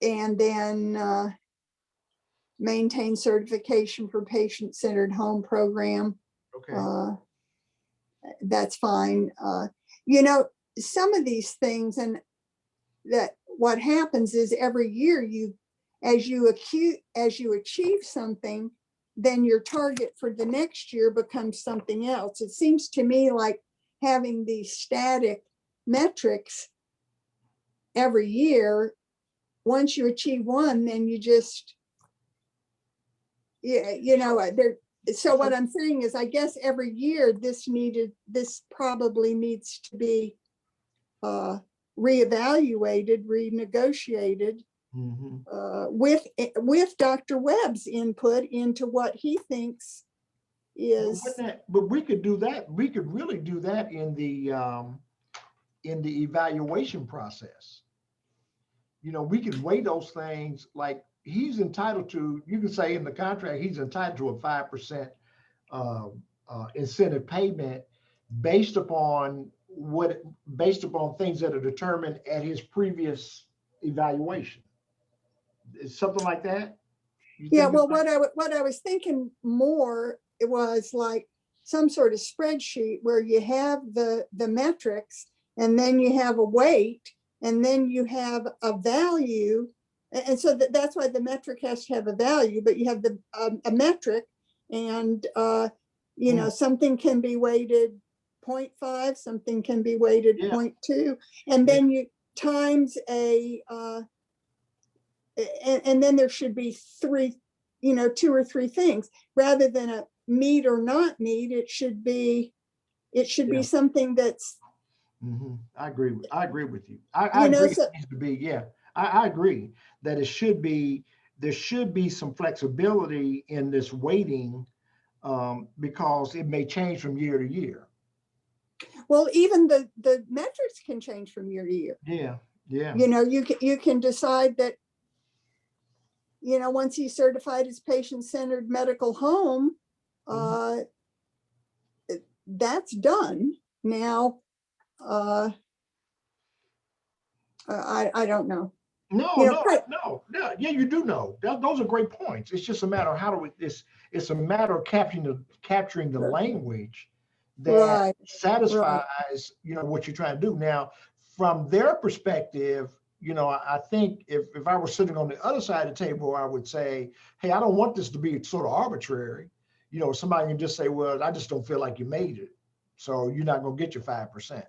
and then maintain certification for patient-centered home program. Okay. That's fine. You know, some of these things, and that what happens is every year as you achieve something, then your target for the next year becomes something else. It seems to me like having these static metrics every year, once you achieve one, then you just, yeah, you know, so what I'm saying is, I guess every year this probably needs to be reevaluated, renegotiated with Dr. Webb's input into what he thinks is. But we could do that. We could really do that in the evaluation process. You know, we could weigh those things, like he's entitled to, you can say in the contract, he's entitled to a 5% incentive payment based upon things that are determined at his previous evaluation. It's something like that. Yeah, well, what I was thinking more, it was like some sort of spreadsheet where you have the metrics, and then you have a weight, and then you have a value. And so that's why the metric has to have a value, but you have a metric, and you know, something can be weighted 0.5, something can be weighted 0.2, and then you times and then there should be three, you know, 2 or 3 things rather than a meet or not meet. It should be something that's. I agree with you. I agree. It needs to be, I agree that there should be some flexibility in this weighting because it may change from year to year. Well, even the metrics can change from year to year. Yeah. You know, you can decide that, you know, once he's certified as patient-centered medical home, that's done. Now, I don't know. No. Yeah, you do know. Those are great points. It's just a matter of how do we, it's a matter of capturing the language that satisfies, you know, what you're trying to do. Now, from their perspective, you know, I think if I were sitting on the other side of the table, I would say, hey, I don't want this to be sort of arbitrary. You know, somebody can just say, well, I just don't feel like you made it, so you're not going to get your 5%.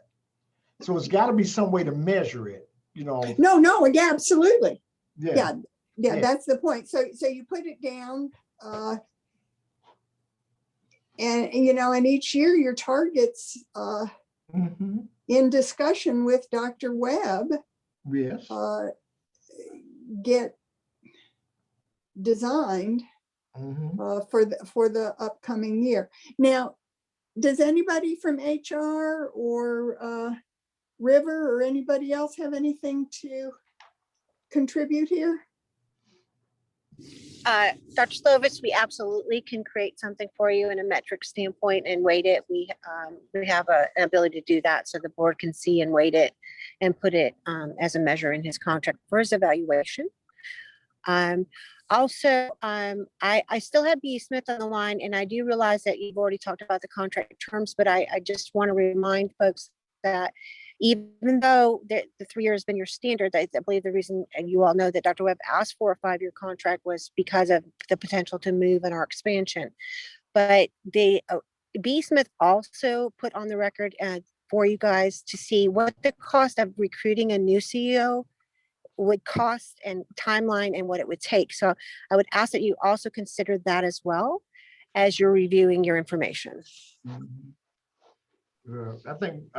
So it's got to be some way to measure it, you know. No, yeah, absolutely. Yeah, that's the point. So you put it down, and you know, and each year your targets in discussion with Dr. Webb get designed for the upcoming year. Now, does anybody from HR or River or anybody else have anything to contribute here? Dr. Slovis, we absolutely can create something for you in a metric standpoint and weight it. We have an ability to do that so the board can see and weight it and put it as a measure in his contract for his evaluation. Also, I still have B. Smith on the line, and I do realize that you've already talked about the contract terms, but I just want to remind folks that even though the 3 years has been your standard, I believe the reason, and you all know, that Dr. Webb asked for a 5-year contract was because of the potential to move and our expansion. But B. Smith also put on the record for you guys to see what the cost of recruiting a new CEO would cost and timeline and what it would take. So I would ask that you also consider that as well as you're reviewing your information. I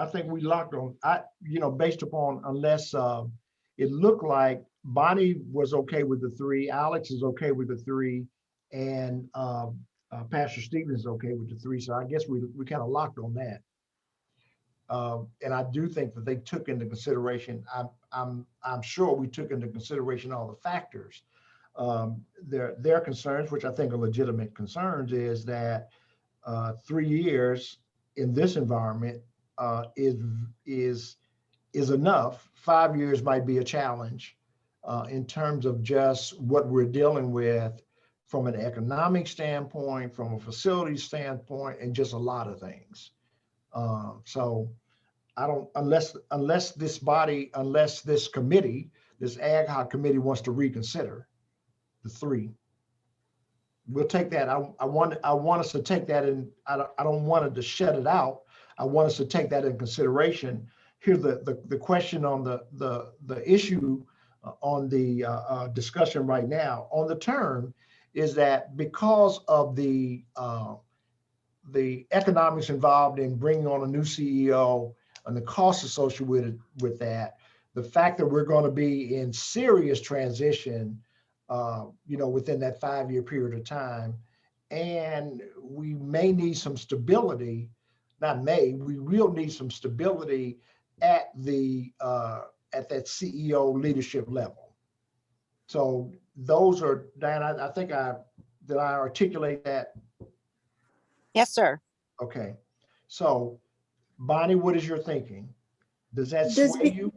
think we locked on, you know, based upon, unless it looked like Bonnie was okay with the 3, Alex is okay with the 3, and Pastor Stevens is okay with the 3. So I guess we kind of locked on that. And I do think that they took into consideration, I'm sure we took into consideration all the factors. Their concerns, which I think are legitimate concerns, is that 3 years in this environment is enough. 5 years might be a challenge. in terms of just what we're dealing with from an economic standpoint, from a facility standpoint, and just a lot of things. So I don't, unless this body, unless this committee, this ad hoc committee wants to reconsider the three, we'll take that. I want us to take that in. I don't want to shut it out. I want us to take that in consideration. Here's the question on the issue on the discussion right now on the term is that because of the economics involved in bringing on a new CEO and the costs associated with that, the fact that we're going to be in serious transition, within that 5-year period of time, and we may need some stability. We will need some stability at that CEO leadership level. So those are, Diane, I think did I articulate that? Yes, sir. Okay. So Bonnie, what is your thinking? Does that Does sway you?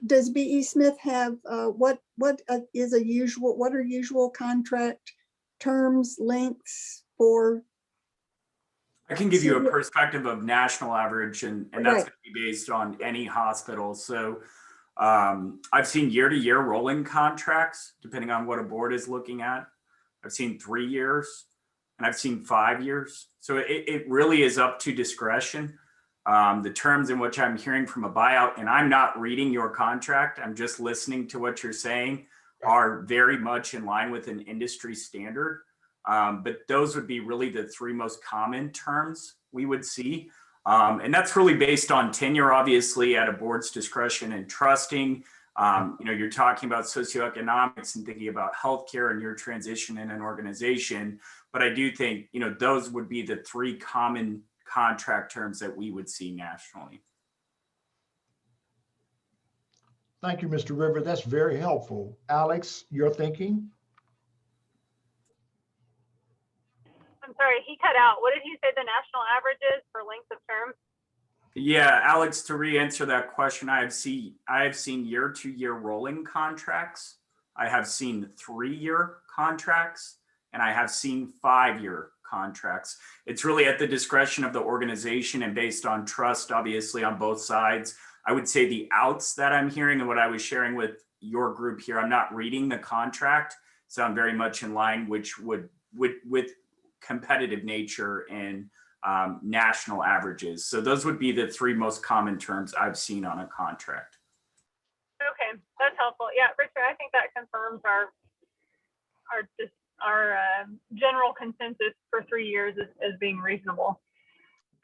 Does B.E. Smith have, what are usual contract terms, lengths for? I can give you a perspective of national average, and that's Right. going to be based on any hospital. So I've seen year-to-year rolling contracts, depending on what a board is looking at. I've seen 3 years, and I've seen 5 years. So it really is up to discretion. The terms in which I'm hearing from a buyout, and I'm not reading your contract, I'm just listening to what you're saying, are very much in line with an industry standard. But those would be really the 3 most common terms we would see. And that's really based on tenure, obviously, at a board's discretion and trusting. You're talking about socioeconomics and thinking about healthcare and your transition in an organization. But I do think, those would be the 3 common contract terms that we would see nationally. Thank you, Mr. River. That's very helpful. Alex, your thinking? I'm sorry, he cut out. What did you say the national average is for length of term? Yeah, Alex, to re-answer that question, I have seen year-to-year rolling contracts. I have seen 3-year contracts, and I have seen 5-year contracts. It's really at the discretion of the organization and based on trust, obviously, on both sides. I would say the outs that I'm hearing and what I was sharing with your group here, I'm not reading the contract, so I'm very much in line, which would with competitive nature and national averages. So those would be the 3 most common terms I've seen on a contract. Okay, that's helpful. Yeah, Richard, I think that confirms our general consensus for 3 years as being reasonable.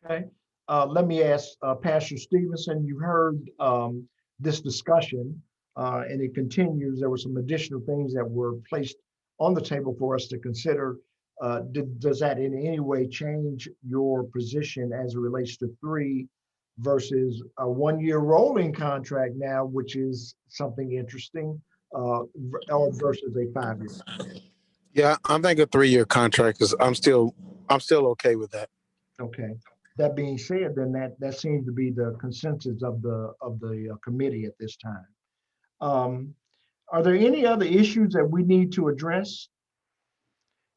Okay. Let me ask Pastor Stevenson, you heard this discussion and it continues. There were some additional things that were placed on the table for us to consider. Does that in any way change your position as it relates to 3 versus a 1-year rolling contract now, which is something interesting, or versus a 5-year? Yeah, I think a 3-year contract is, I'm still okay with that. Okay. That being said, then that seems to be the consensus of the committee at this time. Are there any other issues that we need to address?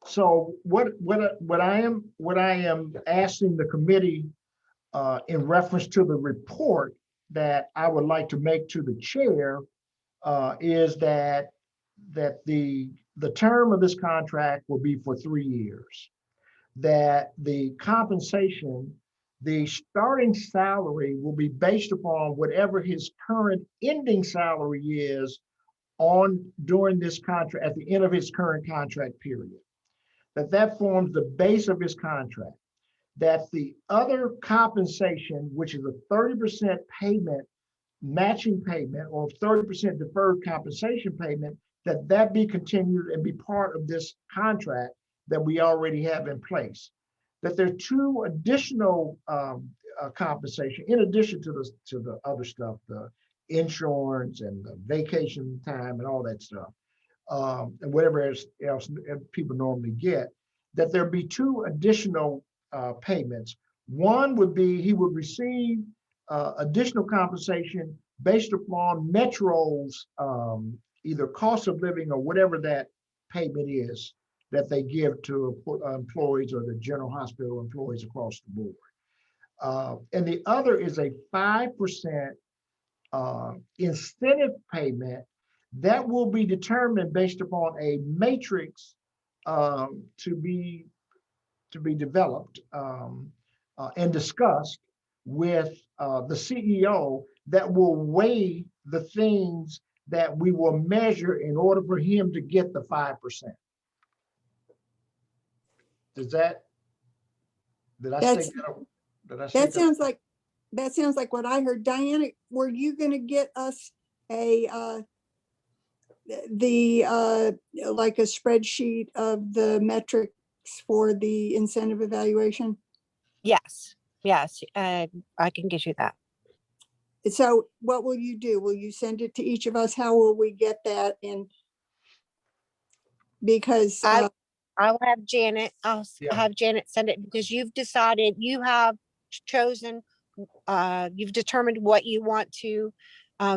So what I am asking the committee in reference to the report that I would like to make to the chair is that the term of this contract will be for 3 years. That the compensation, the starting salary will be based upon whatever his current ending salary is during this contract, at the end of his current contract period. That forms the base of his contract. That the other compensation, which is a 30% payment, matching payment, or 30% deferred compensation payment, that be continued and be part of this contract that we already have in place. That there are 2 additional compensation in addition to the other stuff, the insurance and the vacation time and all that stuff, and whatever else people normally get. That there be 2 additional payments. One would be he would receive additional compensation based upon Metro's either cost of living or whatever that payment is that they give to employees or the general hospital employees across the board. And the other is a 5% incentive payment that will be determined based upon a matrix to be developed and discussed with the CEO that will weigh the things that we will measure in order for him to get the 5%. Did I That's- say that? Did I say That sounds like, that sounds like what I heard. Diana, were you gonna get us a, like a spreadsheet of the metrics for the incentive evaluation? Yes, yes, I can get you that. So what will you do? Will you send it to each of us? How will we get that in? Because, I will have Janet, Yeah. have Janet send it because you've decided, you have chosen, you've determined what you want to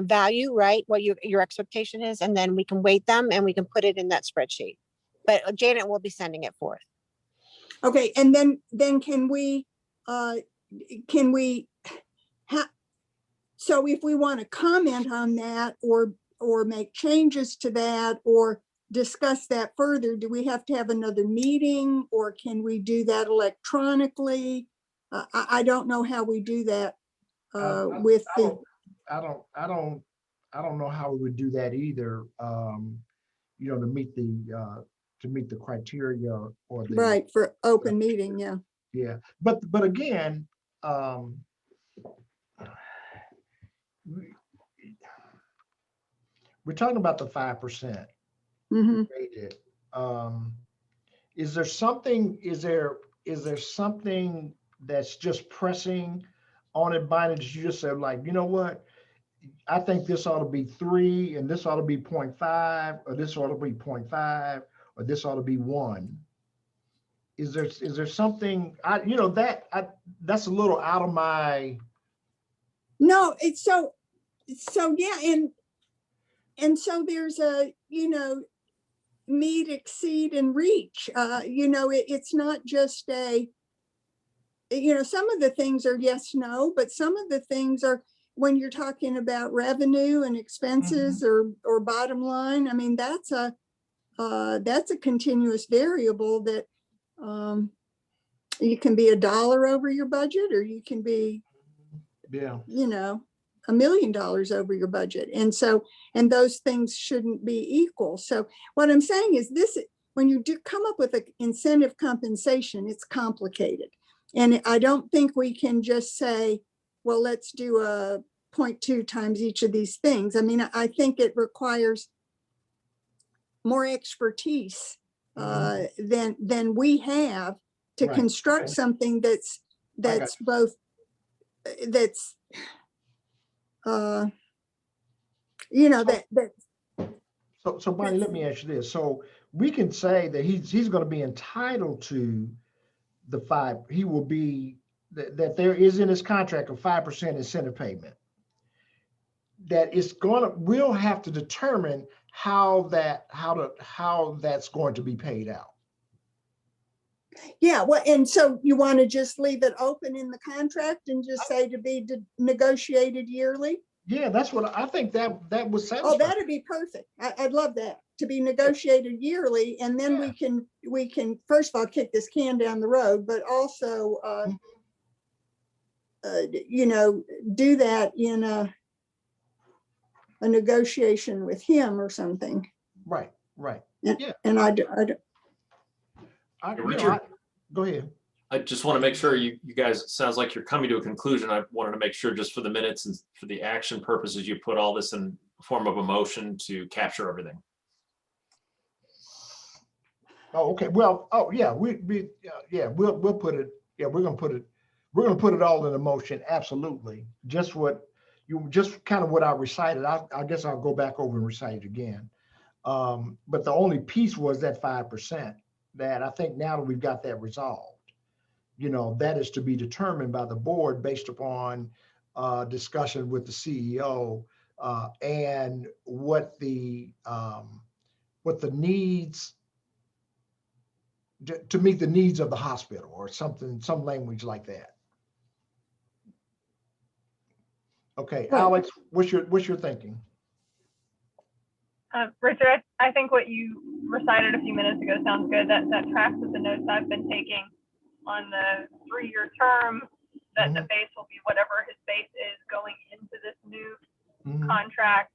value, right? What your expectation is, and then we can weight them and we can put it in that spreadsheet. But Janet will be sending it forth. okay, and then can we so if we want to comment on that or make changes to that or discuss that further, do we have to have another meeting or can we do that electronically? I don't know how we do that with the. I don't know how we would do that either. To meet the criteria or the Right, for open meeting, yeah. yeah. But again, we're talking about the 5%. Mhm. Rated. Is there something that's just pressing on it, Bonnie, that you just said, like, you know what? I think this ought to be 3 and this ought to be 0.5 or this ought to be 0.5 or this ought to be 1. Is there something that's a little out of my. No, it's so yeah, and so there's a, meet, exceed, and reach. It's not just a, some of the things are yes, no, but some of the things are, when you're talking about revenue and expenses or bottom line, I mean, that's a continuous variable that you can be $1 over your budget, or you can be, Yeah. $1 million over your budget. And those things shouldn't be equal. So what I'm saying is this, when you do come up with an incentive compensation, it's complicated. And I don't think we can just say, well, let's do a 0.2 times each of these things. I mean, I think it requires more expertise than we have to Right. construct something that's both, that's So Bonnie, let me ask you this. So we can say that he's going to be entitled to the 5. He will be that there is in his contract a 5% incentive payment. That we'll have to determine how that's going to be paid out. Yeah, well, and so you want to just leave it open in the contract and just say to be negotiated yearly? Yeah, that's what I think that was satisfy. Oh, that'd be perfect. I'd love that, to be negotiated yearly, and then we can first of all kick this can down the road, but also do that in a negotiation with him or something. Right. Yeah. And Richard? Go ahead. I just want to make sure you guys, it sounds like you're coming to a conclusion. I wanted to make sure just for the minutes and for the action purposes, you put all this in form of a motion to capture everything. Oh, okay. Well, yeah, we'll put it. Yeah, we're gonna put it all in a motion. Absolutely. Just kind of what I recited. I guess I'll go back over and recite it again. But the only piece was that 5% that I think now that we've got that resolved, that is to be determined by the board based upon discussion with the CEO and what the needs to meet the needs of the hospital or something, some language like that. Okay, Right. Alex, what's your thinking? Richard, I think what you recited a few minutes ago sounds good. That tracks with the notes I've been taking on the 3-year term, that the base will be whatever his base is going into this new contract.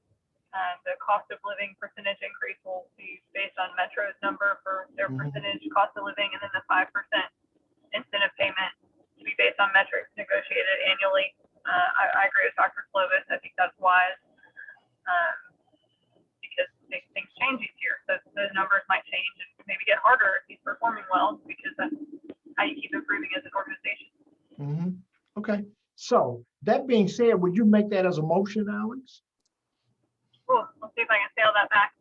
The cost of living percentage increase will be based on Metro's number for their percentage cost of living, and then the 5% incentive payment to be based on metrics negotiated annually. I agree with Dr. Slovis. I think that's wise. Because things change each year. So those numbers might change and maybe get harder if he's performing well, because that's how you keep improving as an organization. Okay, so that being said, would you make that as a motion, Alex? Cool. Let's see if I can sail that back.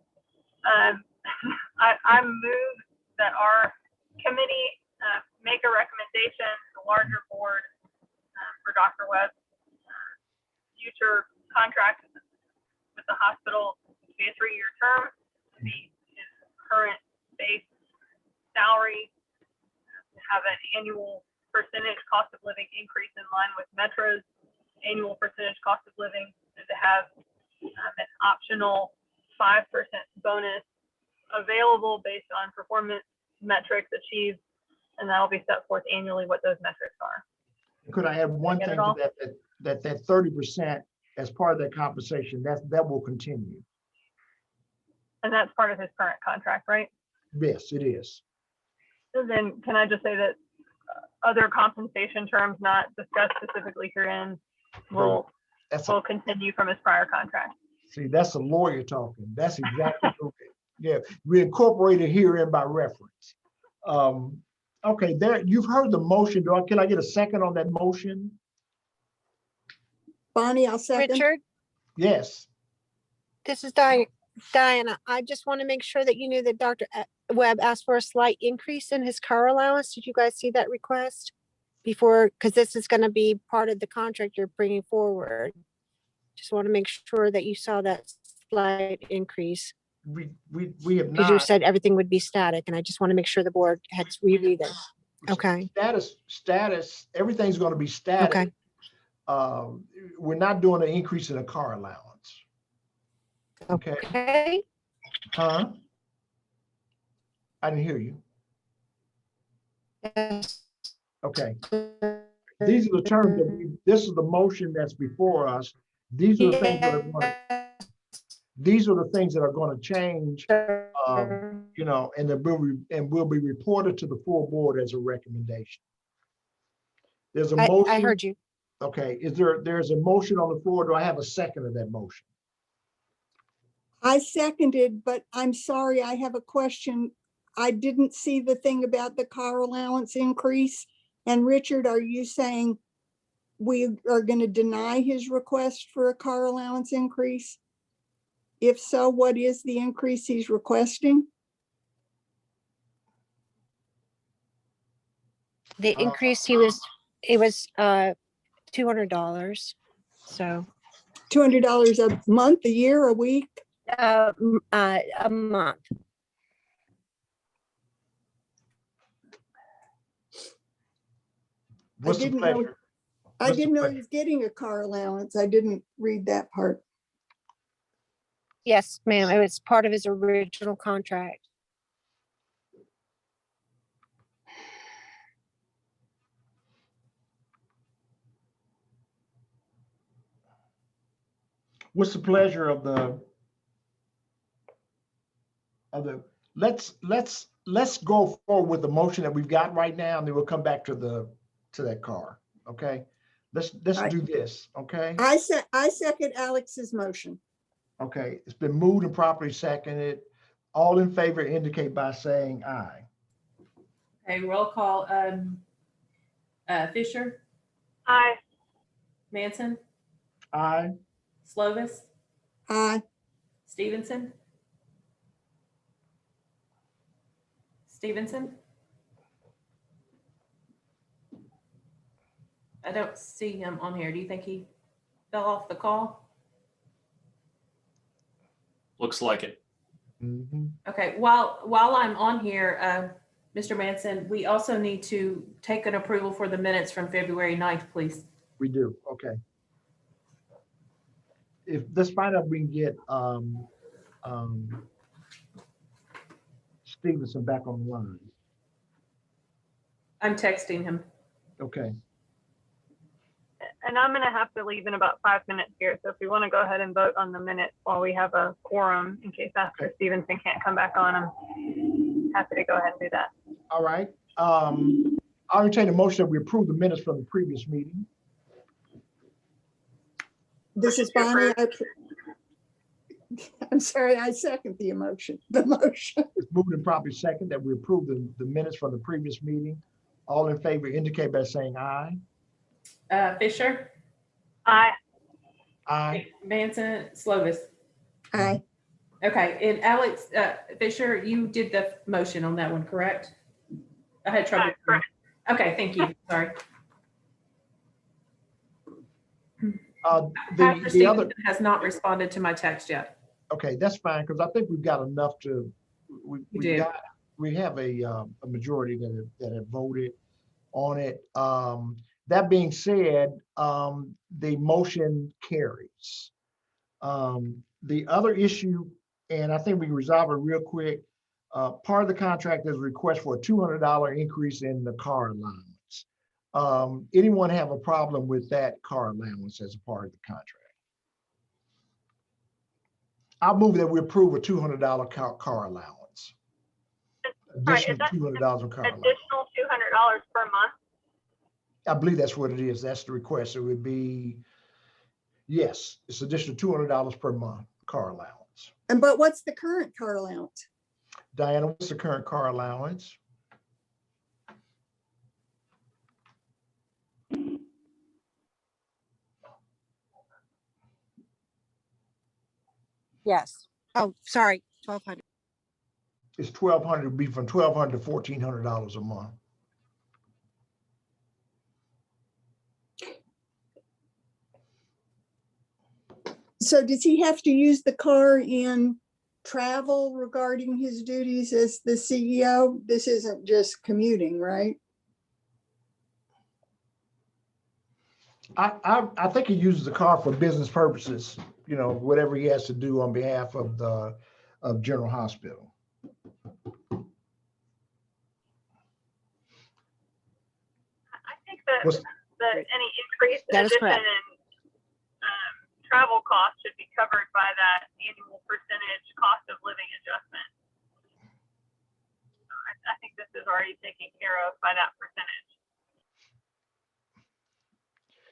I move that our committee make a recommendation to the larger board for Dr. Webb's future contract with the hospital to be a 3-year term, to be his current base salary, to have an annual percentage cost of living increase in line with Metro's annual percentage cost of living, and to have an optional 5% bonus available based on performance metrics achieved, and that'll be set forth annually what those metrics are. Could I add one Get it thing to all? that 30% as part of that compensation, that will continue? And that's part of his current contract, right? Yes, it is. So then can I just say that other compensation terms not discussed specifically herein will continue from his prior contract? See, that's a lawyer talking. That's exactly okay. Yeah, we incorporated herein by reference. Okay, there, you've heard the motion. Can I get a second on that motion? Bonnie, I'll second. Richard, Yes. this is Diana. I just want to make sure that you knew that Dr. Webb asked for a slight increase in his car allowance. Did you guys see that request before? Because this is going to be part of the contract you're bringing forward. Just want to make sure that you saw that slight increase. We have Because you not. said everything would be static, and I just want to make sure the board had reviewed this. Okay. Status, everything's going to be static. Okay. We're not doing an increase in a car allowance. Okay. Okay. Huh? I didn't hear you. Yes. Okay. These are the terms that this is the motion that's before us. These are the things that are going to, these are the things that are going to change, you know, and will be reported to the full board as a recommendation. There's a motion. I heard you. Okay, there's a motion on the floor. Do I have a second of that motion? I seconded, but I'm sorry, I have a question. I didn't see the thing about the car allowance increase. And Richard, are you saying we are going to deny his request for a car allowance increase? If so, what is the increase he's requesting? The increase it was $200. So $200 a month, a year, a week? a month. What's the pleasure? I didn't know he was getting a car allowance. I didn't read that part. Yes, ma'am. It was part of his original contract. What's the pleasure of the let's go forward with the motion that we've got right now, and then we'll come back to that car. Okay, let's do this. Okay. I second Alex's motion. Okay, it's been moved and properly seconded. All in favor indicate by saying aye. Okay, roll call. Fisher, Aye. Manson, Aye. Slovis, Aye. Stevenson. I don't see him on here. Do you think he fell off the call? Looks like it. Mhm. Okay, while I'm on here, Mr. Manson, we also need to take an approval for the minutes from February 9th, please. We do, okay. Let's find out if we can get Stevenson back on the line. I'm texting him. Okay, And I'm gonna have to leave in about 5 minutes here, so if we want to go ahead and vote on the minutes while we have a quorum, in case after Stevenson can't come back on, I'm happy to go ahead and do that. all right. I'll entertain a motion that we approve the minutes from the previous meeting. This is Bonnie. I'm sorry, I second the motion. It's moved and properly second that we approve the minutes from the previous meeting. All in favor indicate by saying aye. Fisher, Aye. Aye. Manson, Slovis. Aye. Okay, and Alex, Fisher, you did the motion on that one, correct? I had trouble. Correct. Okay, thank you, sorry. The Pastor other, Stevenson has not responded to my text yet. okay, that's fine, because I think we've got enough to, we have a majority that have voted on it. That being said, the motion carries. The other issue, and I think we can resolve it real quick, part of the contract is a request for a $200 increase in the car allowance. Anyone have a problem with that car allowance as a part of the contract? I'll move that we approve a $200 car allowance. Right, is Additional that $200 of car allowance. additional $200 per month? I believe that's what it is. That's the request. It would be, yes, it's additional $200 per month car allowance. But what's the current car allowance? Diana, what's the current car allowance? Yes. Oh, sorry, 1,200. It's $1,200, it'd be from $1,200 to $1,400 a month. So does he have to use the car in travel regarding his duties as the CEO? This isn't just commuting, right? I think he uses the car for business purposes, whatever he has to do on behalf of General Hospital. I think that What's- any increase That is addition correct. in travel costs should be covered by that annual percentage cost of living adjustment. I think this is already taken care of by that percentage.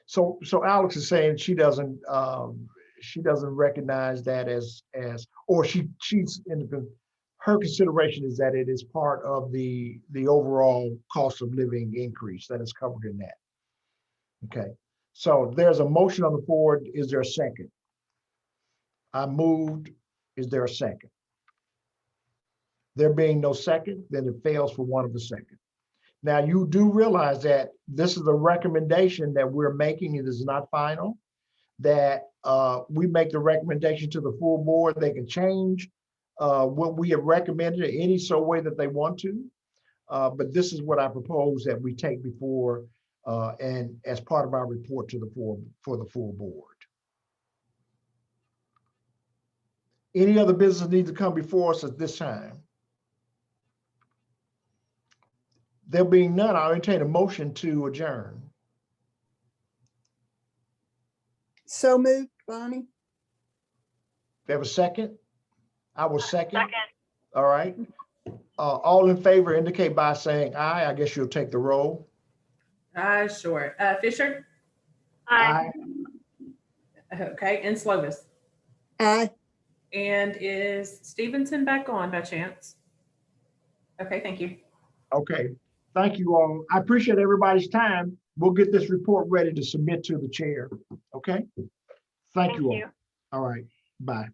So Alex is saying she doesn't recognize that or she's her consideration is that it is part of the overall cost of living increase that is covered in that. Okay, so there's a motion on the board. Is there a second? I moved. Is there a second? There being no second, then it fails for want of a second. Now, you do realize that this is a recommendation that we're making. It is not final, that we make the recommendation to the full board. They can change what we have recommended in any so way that they want to. But this is what I propose that we take before and as part of our report to the full board. Any other business needs to come before us at this time? There being none, I'll entertain a motion to adjourn. So moved, Bonnie. We have a second? I will second. Second. All right. All in favor indicate by saying aye. I guess you'll take the roll. Sure. Fisher? Aye. Okay, and Slovis? Aye. And is Stevenson back on by chance? Okay, thank you. Okay. Thank you all. I appreciate everybody's time. We'll get this report ready to submit to the chair. Okay? Thank you all. All right. Bye.